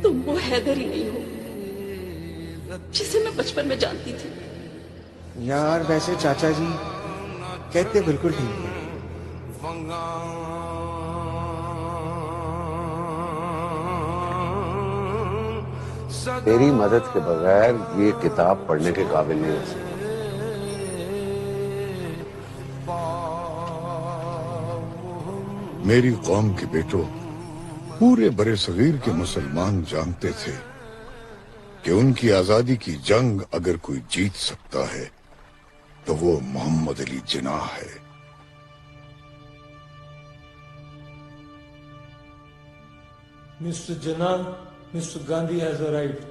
तुम वो हैदर ही नहीं हो जिसे मैं बचपन में जानती थी। यार वैसे चाचा जी कहते बिल्कुल ठीक है। तेरी मदद के बगैर ये किताब पढ़ने के काबिल नहीं हो सकती। मेरी कौम के बेटों, पूरे बरे सगीर के मुसलमान जानते थे कि उनकी आजादी की जंग अगर कोई जीत सकता है तो वो मोहम्मद अली जिन्नाह है। Mr. Jinnah, Mr. Gandhi has arrived.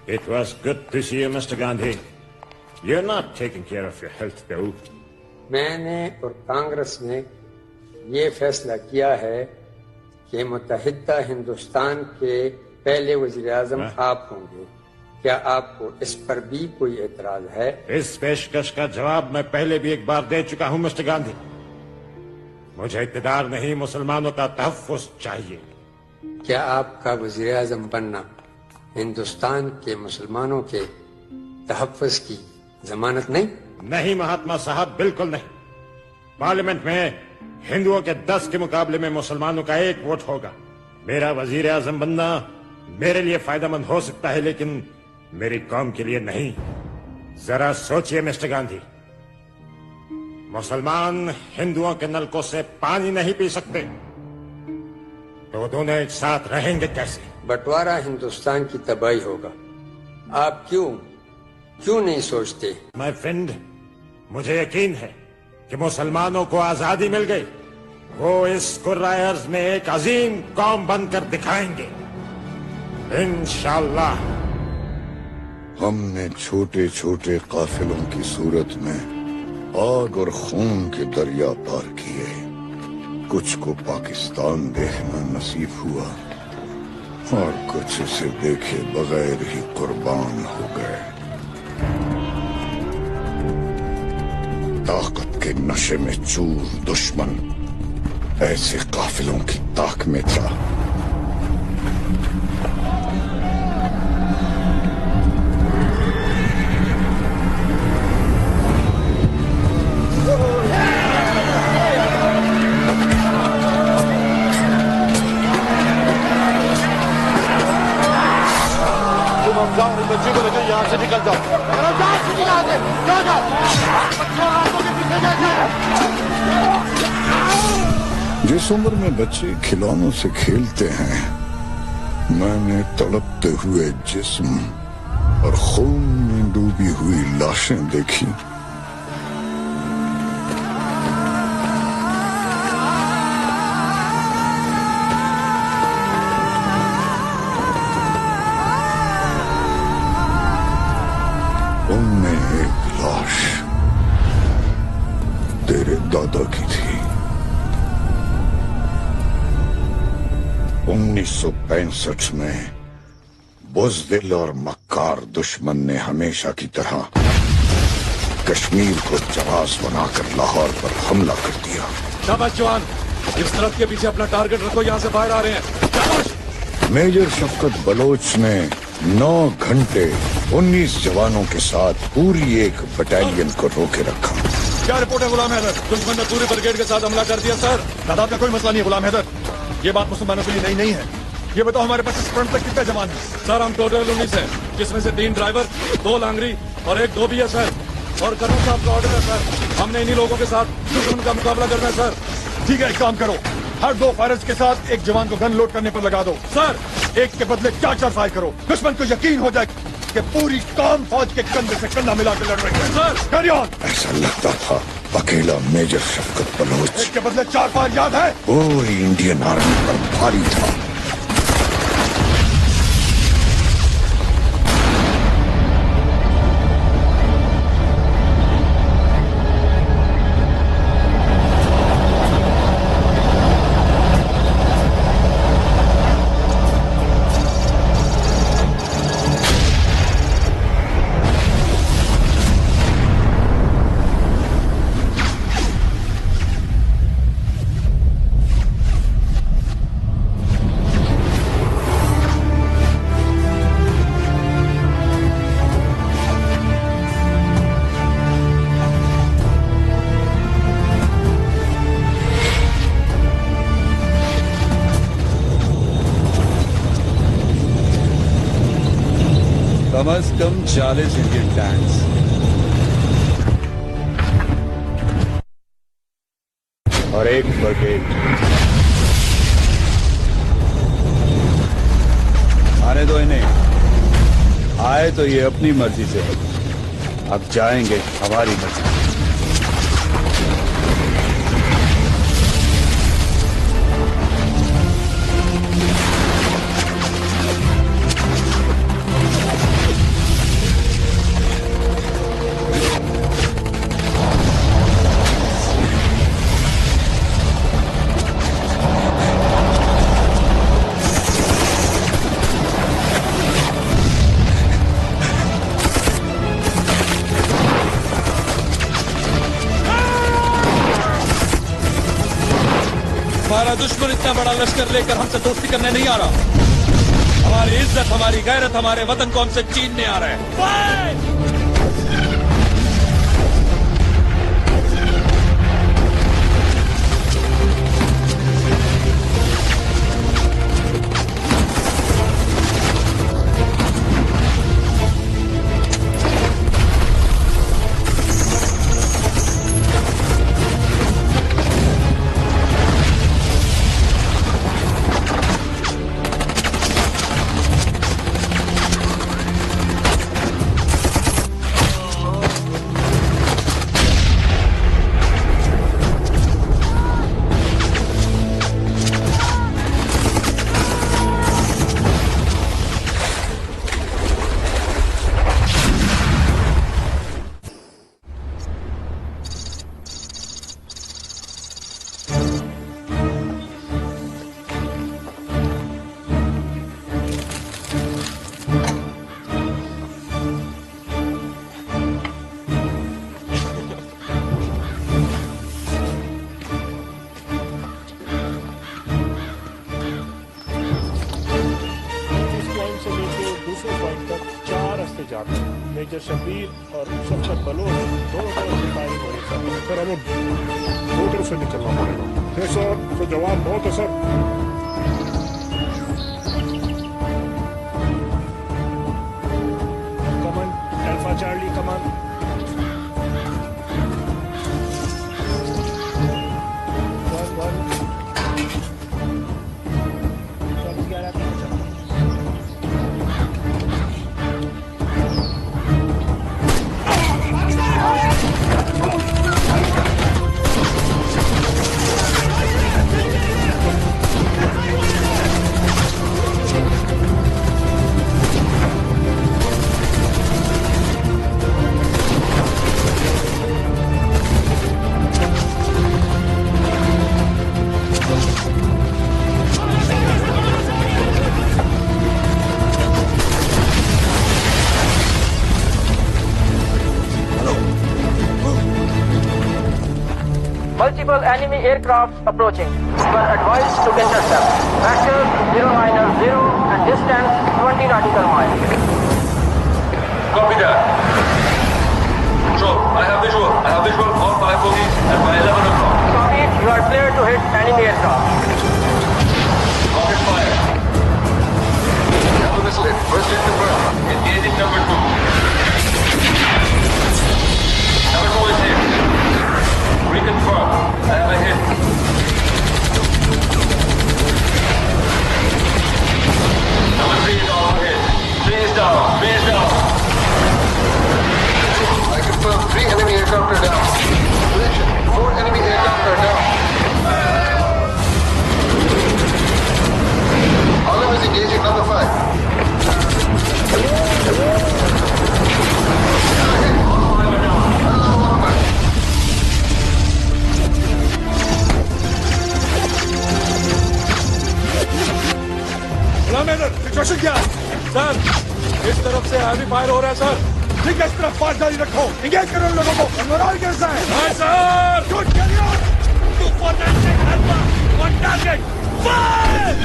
It was good to see you, Mr. Gandhi. You're not taking care of your health, though. मैंने और कांग्रेस ने ये फैसला किया है कि मुत्तहिदा हिंदुस्तान के पहले वज़ीर आज़म आप होंगे। क्या आपको इस पर भी कोई एतराज है? इस पेशकश का जवाब मैं पहले भी एक बार दे चुका हूं, मिस्टर गांधी। मुझे इक़्तिदार नहीं, मुसलमानों का तहफ़्फ़ुज़ चाहिए। क्या आपका वज़ीर आज़म बनना हिंदुस्तान के मुसलमानों के तहफ़्फ़ुज़ की जमानत नहीं? नहीं महात्मा साहब, बिल्कुल नहीं। पार्लियामेंट में हिंदुओं के 10 के मुकाबले में मुसलमानों का 1 वोट होगा। मेरा वजीर आजम बनना मेरे लिए फायदेमंद हो सकता है, लेकिन मेरी कौम के लिए नहीं। जरा सोचिए मिस्टर गांधी, मुसलमान हिंदुओं के नलकों से पानी नहीं पी सकते, तो दोनों एक साथ रहेंगे कैसे? बंटवारा हिंदुस्तान की तबाही होगा। आप क्यों नहीं सोचते? माय फ्रेंड, मुझे यकीन है कि मुसलमानों को आजादी मिल गई। वो इस कुर्राए अर्ज में एक अजीम कौम बनकर दिखाएंगे, इंशाअल्लाह। हमने छोटे छोटे काफिलों की सूरत में आग और खून के दरिया पार किए। कुछ को पाकिस्तान देखना नसीब हुआ और कुछ इसे देखे बगैर ही कुर्बान हो गए। ताकत के नशे में चूर दुश्मन ऐसे काफिलों की ताक में था। बच्चे को लेकर यहाँ से निकल जाओ। जिस उम्र में बच्चे खिलौनों से खेलते हैं, मैंने तड़पते हुए जिस्म और खून में डूबी हुई लाशें देखी। उनमें एक लाश तेरे दादा की थी। 1965 में बुज़दिल और मक्कार दुश्मन ने हमेशा की तरह कश्मीर को जहाज बनाकर लाहौर पर हमला कर दिया। शाबाश जवान, इस तरफ के पीछे अपना टारगेट रखो, यहाँ से बाहर आ रहे हैं। शाबाश। मेजर शफकत बलोच ने 9 घंटे 19 जवानों के साथ पूरी एक बटालियन को रोके रखा। क्या रिपोर्ट है गुलाम हैदर? दुश्मन ने पूरे ब्रिगेड के साथ हमला कर दिया सर। तादाद का कोई मसला नहीं है गुलाम हैदर, ये बात मुसलमानों के लिए नई नहीं है। ये बताओ हमारे पास इस फ्रंट तक कितने जवान हैं? सर हम टोटल 19 हैं, जिसमें से 3 ड्राइवर, 2 लांगरी और 1 धोबी है सर। और कर्नल साहब का ऑर्डर है सर, हमने इन्हीं लोगों के साथ दुश्मन का मुकाबला करना है सर। ठीक है, एक काम करो, हर 2 फायरर्स के साथ एक जवान को गन लोड करने पर लगा दो सर। एक के बदले 4-4 फायर करो। दुश्मन को यकीन हो जाए कि पूरी कौम फौज के कंधे से कंधा मिलाकर लड़ रही है। Sir carry on. ऐसा लगता था अकेला मेजर शफकत बलोच एक के बदले 4 फायर याद है? पूरी इंडियन आर्मी पर भारी था। कम से कम 40 इंडियन टैंक्स। और 1 ब्रिगेड। आने दो इन्हें, आए तो ये अपनी मर्जी से, अब जाएंगे हमारी मर्जी। हमारा दुश्मन इतना बड़ा लश्कर लेकर हमसे दोस्ती करने नहीं आ रहा। हमारी इज्जत, हमारी गैरत, हमारे वतन को हमसे छीनने आ रहा है। मेजर शबीर और शफकत बलोच दोनों तरफ से फायरिंग हो रही है सर। हमें दो तरफ से निकलना पड़ेगा। है सर, तो जवाब बहुत है sir. Come on alpha Charlie come on. Multiple enemy aircraft approaching. You are advised to intercept. Vector 090 and distance 20 nautical miles. Copy that. Control, I have visual. I have visual on 5 bogies and by 11 o'clock. Copy, you are clear to hit enemy aircraft. Rocket fire. Have a missile hit. First hit confirmed. Engaging number 2. Number 2 is hit. Reconfirm. I have a hit. Number 3 is also hit. 3 is down. 3 is down. I confirm 3 enemy aircraft are down. Position. 4 enemy aircraft are down. Olive is engaging number 5. Situation क्या है sir? इस तरफ से heavy fire हो रहा है sir. ठीक है, इस तरफ फायर जारी रखो। एंगेज करो लोगों को। मोरल कैसा है? हां sir. Good, carry on. 249 alpha on target. Fire!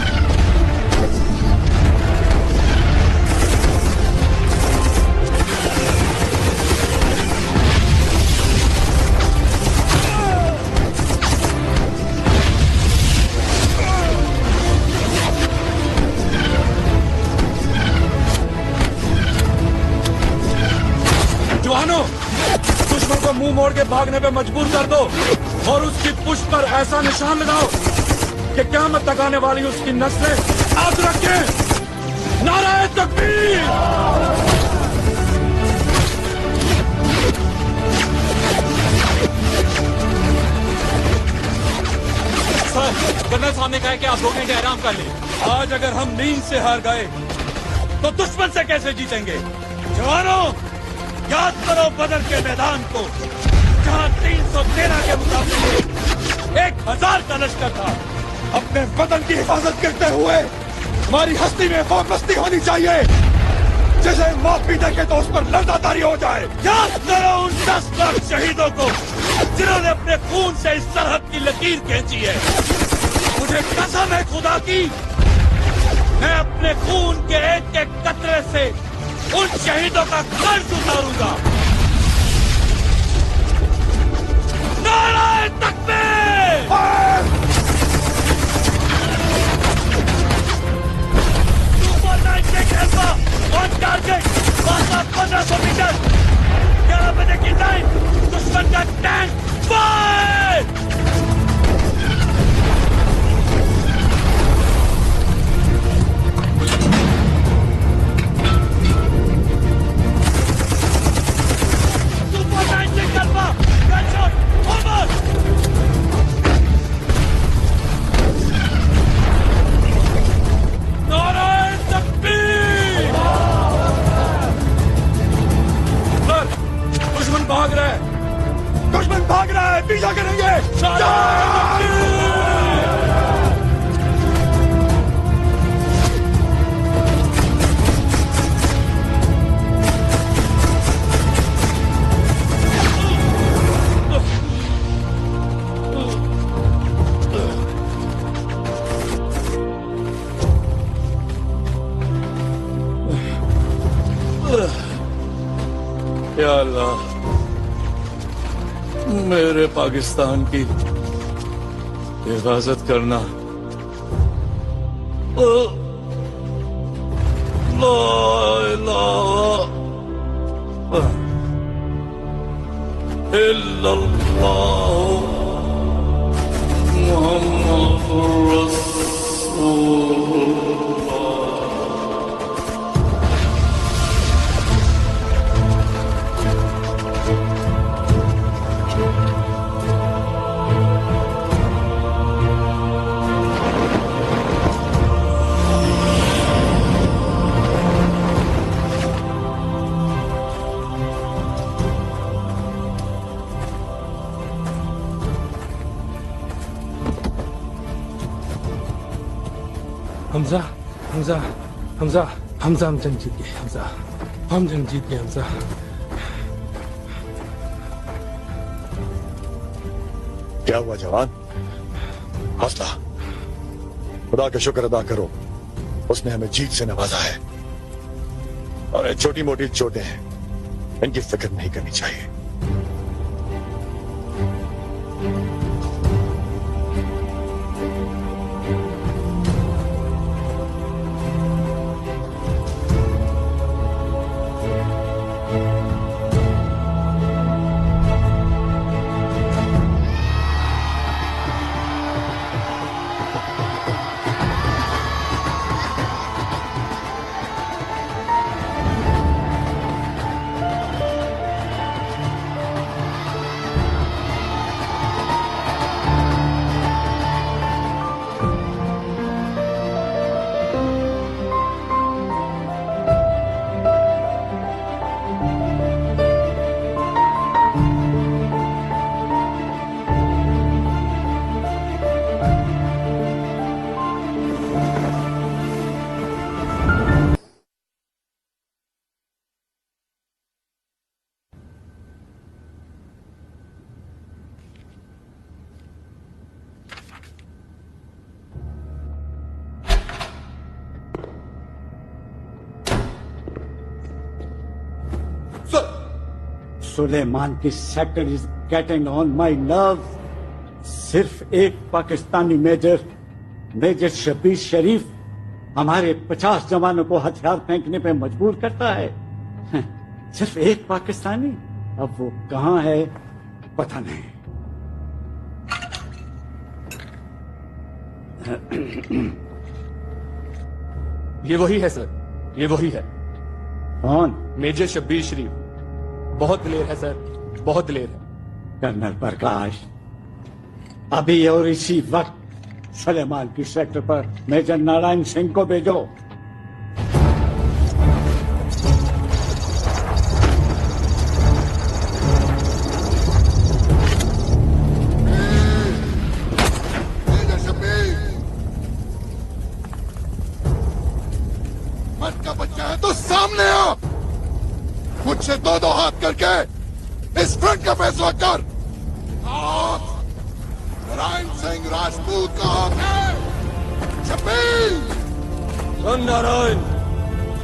दुश्मन को मुंह मोड़ के भागने पे मजबूर कर दो और उसकी पुष्प पर ऐसा निशान लगाओ कि क़यामत तक आने वाली उसकी नस्लें याद रखें। नाराए तकबीर! सर, कर्नल साहब ने कहा कि आप 2 घंटे आराम कर लें। आज अगर हम नींद से हार गए तो दुश्मन से कैसे जीतेंगे? जवानों, याद करो बदर के मैदान को, जहां 313 के मुकाबले 1000 का लश्कर था। अपने वतन की हिफाजत करते हुए हमारी हस्ती में वो मस्ती होनी चाहिए जैसे माफी देखे तो उस पर लड़ातारी हो जाए। याद करो उन 10 लाख शहीदों को जिन्होंने अपने खून से इस सरहद की लकीर खींची है। मुझे कसम है खुदा की, मैं अपने खून के एक एक कतरे से उन शहीदों का कर्ज उतारूंगा। नाराए तकबीर! सुपर 96 अल्फा ऑन टारगेट, फासला 1500 मीटर, 11 बजे की टाइम, दुश्मन का टैंक फायर! भाग रहा है, दुश्मन भाग रहा है, पीछा करेंगे। या अल्लाह, मेरे पाकिस्तान की हिफाजत करना। ला इलाहा इल्लल्लाह मुहम्मदुर रसूलुल्लाह। हमजा, हमजा, हमजा, हमजा, हम जंग जीत गए। हमजा, हम जंग जीत गए। हमजा, क्या हुआ जवान? हौसला, खुदा का शुक्र अदा करो, उसने हमें जीत से नवाजा है। और ये छोटी मोटी चोटें हैं, इनकी फिक्र नहीं करनी चाहिए। सुलेमान की sector is getting on my nerve. सिर्फ एक पाकिस्तानी मेजर शबीर शरीफ हमारे 50 जवानों को हथियार फेंकने पे मजबूर करता है। सिर्फ एक पाकिस्तानी, अब वो कहां है पता नहीं। ये वही है सर, ये वही है। कौन? मेजर शब्बीर शरीफ। बहुत दिलेर है सर, बहुत दिलेर है। कर्नल प्रकाश, अभी और इसी वक्त सलेमान की सेक्टर पर मेजर नारायण सिंह को भेजो। मत का बच्चा है तो सामने आ, मुझसे दो हाथ करके इस फ्रंट का फैसला कर। नारायण सिंह राजपूत का हाथ है। शब्बीर! सन नारायण,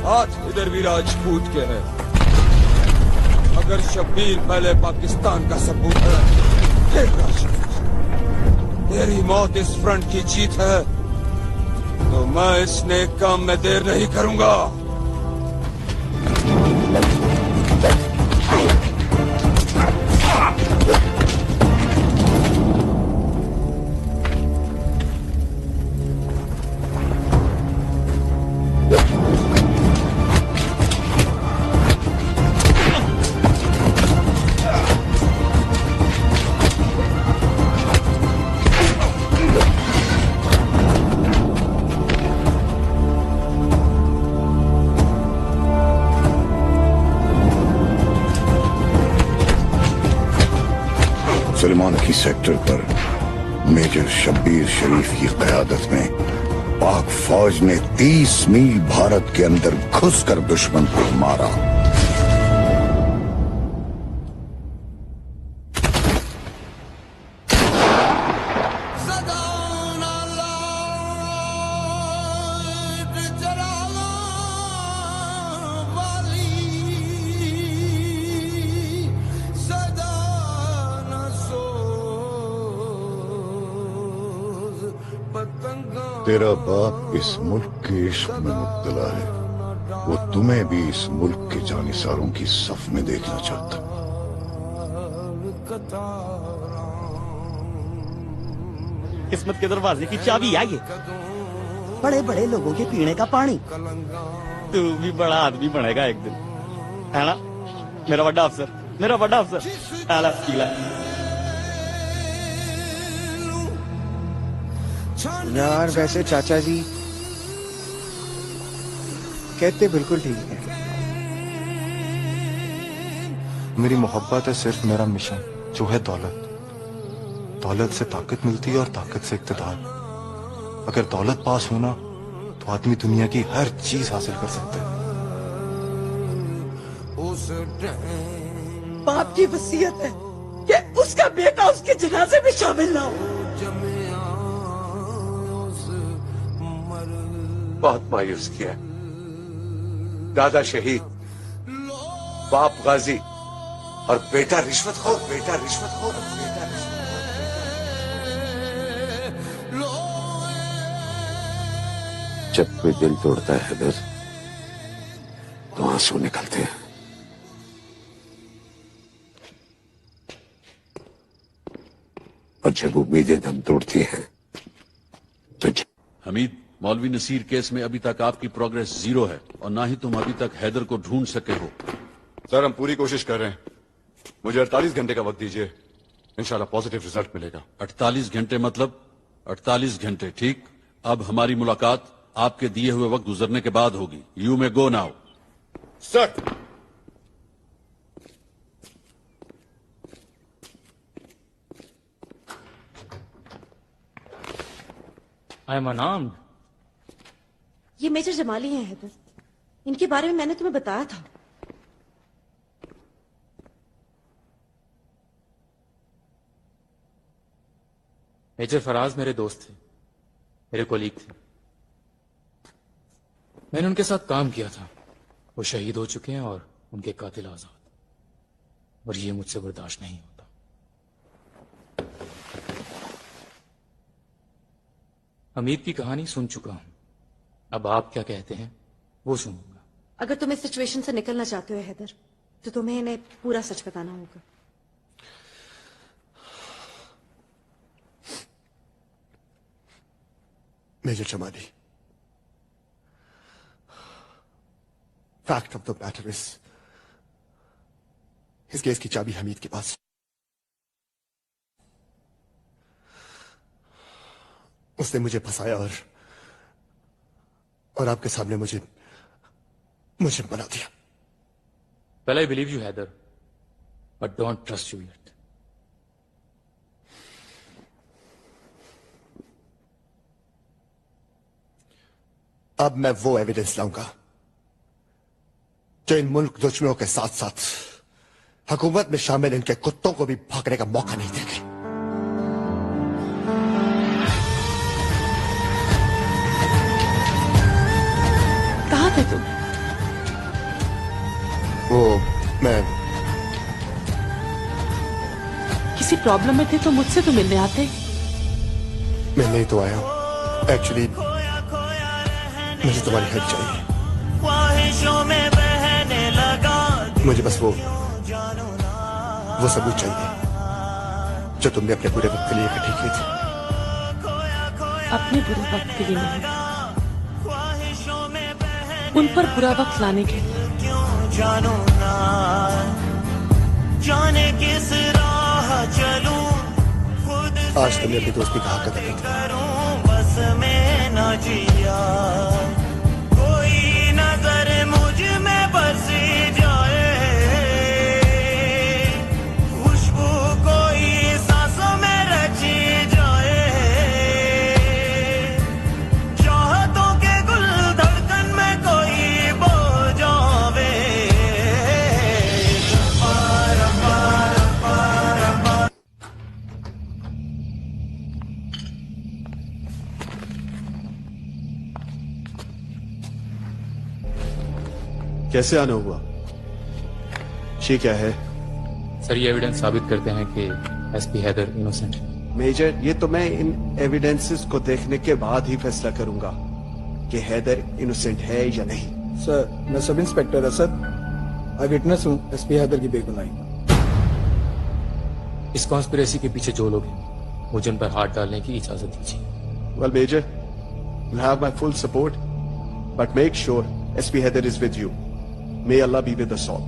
हाथ इधर भी राजपूत के हैं। अगर शब्बीर पहले पाकिस्तान का सबूत है, फिर राजपूत। तेरी मौत इस फ्रंट की जीत है, तो मैं इस नेक काम में देर नहीं करूंगा। सलमान की सेक्टर पर मेजर शब्बीर शरीफ की क़यादत में पाक फौज ने 30 मील भारत के अंदर घुसकर दुश्मन को मारा। तेरा बाप इस मुल्क के इश्क में मुब्तला है। वो तुम्हें भी इस मुल्क के जानिसारों की सफ में देखना चाहता। किस्मत के दरवाजे की चाबी है ये। बड़े बड़े लोगों के पीने का पानी। तू भी बड़ा आदमी बनेगा एक दिन, है ना मेरा बड़ा अफसर, मेरा बड़ा अफसर। आला पीला। यार वैसे चाचा जी कहते बिल्कुल ठीक है। मेरी मोहब्बत है सिर्फ मेरा मिशन, जो है दौलत। दौलत से ताकत मिलती है और ताकत से इक़्तिदार। अगर दौलत पास हो ना तो आदमी दुनिया की हर चीज हासिल कर सकता है। बाप की वसीयत है कि उसका बेटा उसके जनाजे में शामिल ना हो। बहुत मायूस किया। दादा शहीद, बाप गाजी और बेटा रिश्वतखोर, बेटा रिश्वतखोर, बेटा रिश्वतखोर। जब कोई दिल तोड़ता है हैदर तो आंसू निकलते हैं। और जब उम्मीदें दम तोड़ती हैं तो हमीद, मौलवी नसीर केस में अभी तक आपकी प्रोग्रेस 0 है और ना ही तुम अभी तक हैदर को ढूंढ सके हो। सर हम पूरी कोशिश कर रहे हैं। मुझे 48 घंटे का वक्त दीजिए, इंशाल्लाह पॉजिटिव रिजल्ट मिलेगा। 48 घंटे मतलब 48 घंटे, ठीक। अब हमारी मुलाकात आपके दिए हुए वक्त गुजरने के बाद होगी। You may go now. Sir I am unarmed. ये मेजर जमाली हैं हैदर, इनके बारे में मैंने तुम्हें बताया था। मेजर फराज मेरे दोस्त थे, मेरे कोलीग थे। मैंने उनके साथ काम किया था। वो शहीद हो चुके हैं और उनके कातिल आजाद। और ये मुझसे बर्दाश्त नहीं होता। हमीद की कहानी सुन चुका हूं। अब आप क्या कहते हैं वो सुनूंगा। अगर तुम इस सिचुएशन से निकलना चाहते हो हैदर, तो तुम्हें इन्हें पूरा सच बताना होगा। Major Jamali, fact of the matter इस केस की चाबी हमीद के पास। उसने मुझे फंसाया और आपके सामने मुझे बना दिया। Well, I believe you, Heather, but don't trust you yet. अब मैं वो एविडेंस लाऊंगा जो इन मुल्क दुश्मनों के साथ साथ हुकूमत में शामिल इनके कुत्तों को भी भागने का मौका नहीं देंगे। प्रॉब्लम में थे तो मुझसे तो मिलने आते। मैं नहीं तो आया हूँ। एक्चुअली मुझे तुम्हारी हेल्प चाहिए। मुझे बस वो सबूत चाहिए जो तुमने अपने बुरे वक्त के लिए इकट्ठी की थी। अपने बुरे वक्त के लिए नहीं, उन पर बुरा वक्त लाने के लिए। जाने किस राह चलूं, आज तुमने अपनी दोस्ती का हक अदा किया। बस में न जिया, कोई नजर मुझ में बस जाए, खुशबू कोई सांसों में रची जाए, चाहतों के गुल धड़कन में कोई बो जावे। कैसे आना हुआ? ये क्या है? सर ये एविडेंस साबित करते हैं कि एसपी हैदर इनोसेंट है। मेजर, ये तो मैं इन एविडेंसेस को देखने के बाद ही फैसला करूंगा कि हैदर इनोसेंट है या नहीं। सर, मैं सब इंस्पेक्टर असद, आई विटनेस हूँ एसपी हैदर की बेगुनाही। इस कॉन्स्पिरेसी के पीछे जो लोग हैं मुझे उन पर हाथ डालने की इजाजत दीजिए। Well, Major, you have my full support, but make sure SP Haider is with you. May Allah be with us all.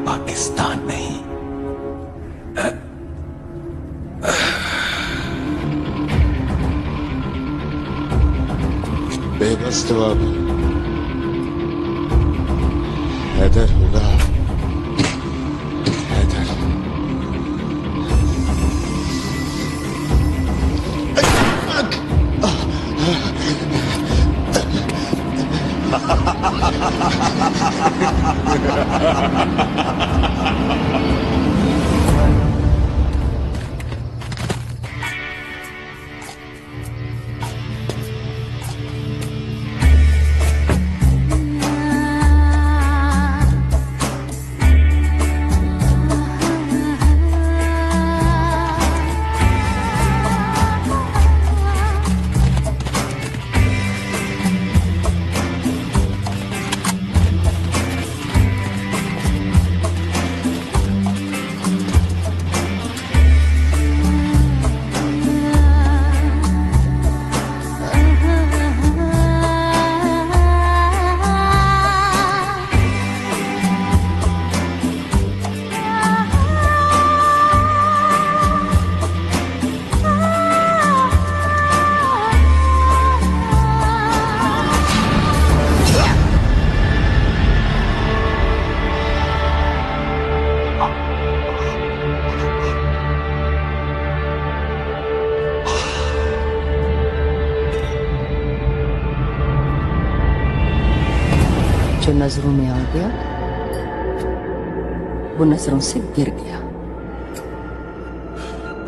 Pakistan नहीं। बेबस तो अब हैदर होगा। हैदर जो नजरों में आ गया वो नजरों से गिर गया।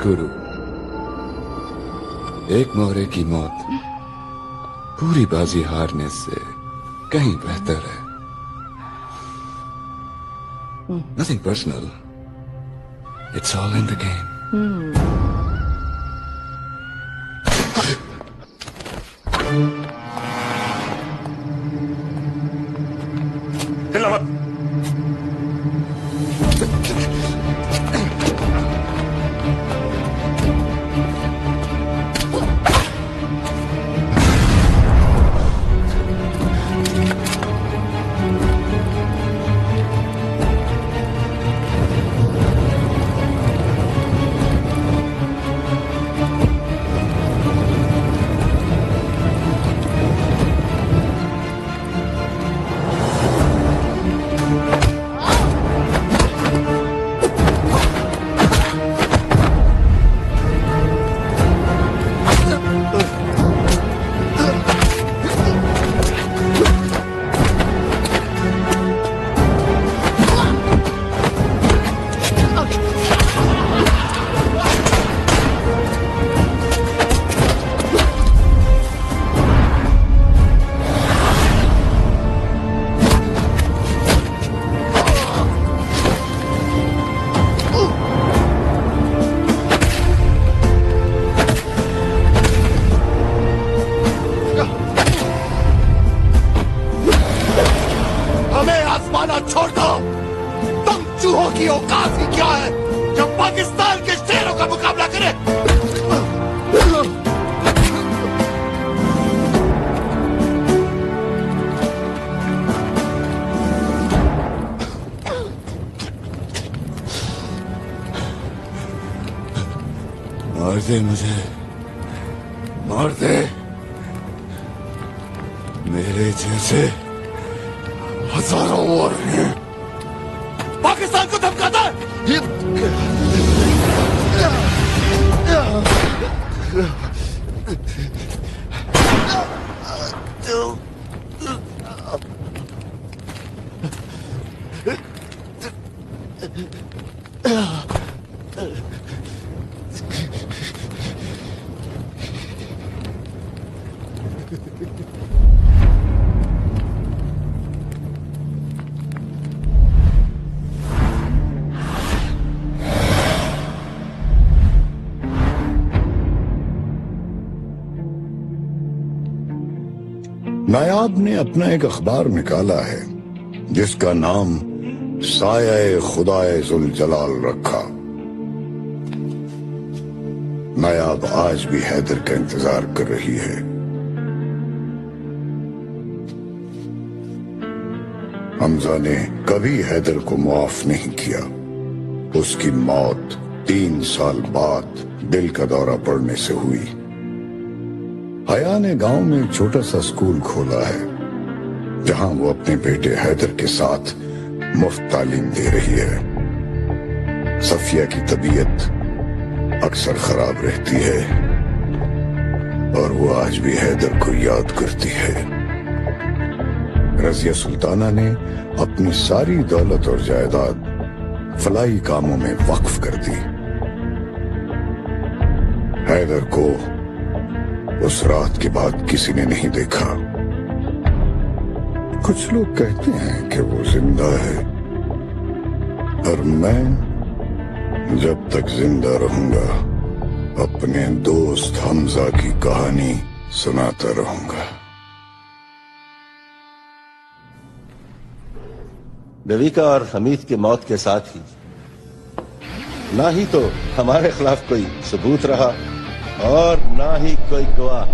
गुरु, एक मोहरे की मौत पूरी बाजी हारने से कहीं बेहतर है। Nothing personal, It's all in the game. हिलना मत। हमें आसमाना छोड़ दो। तुम चूहों की औकात ही क्या है जब पाकिस्तान के शेरों का मुकाबला करे। मार दे मुझे, मार दे। मेरे जैसे हजारों और हैं। पाकिस्तान को धमकाता है। नायाब ने अपना एक अखबार निकाला है जिसका नाम साया खुदाए जुल जलाल रखा। नायाब आज भी हैदर का इंतजार कर रही है। हमजा ने कभी हैदर को माफ नहीं किया। उसकी मौत 3 साल बाद दिल का दौरा पड़ने से हुई। हया ने गांव में एक छोटा सा स्कूल खोला है जहां वो अपने बेटे हैदर के साथ मुफ्त तालीम दे रही है। सफिया की तबीयत अक्सर खराब रहती है और वो आज भी हैदर को याद करती है। रजिया सुल्ताना ने अपनी सारी दौलत और जायदाद फलाई कामों में वक्फ कर दी। हैदर को उस रात के बाद किसी ने नहीं देखा। कुछ लोग कहते हैं कि वो जिंदा है और मैं जब तक जिंदा रहूंगा अपने दोस्त हमजा की कहानी सुनाता रहूंगा। देविका और हमीद की मौत के साथ ही ना ही तो हमारे खिलाफ कोई सबूत रहा और ना ही कोई गवाह।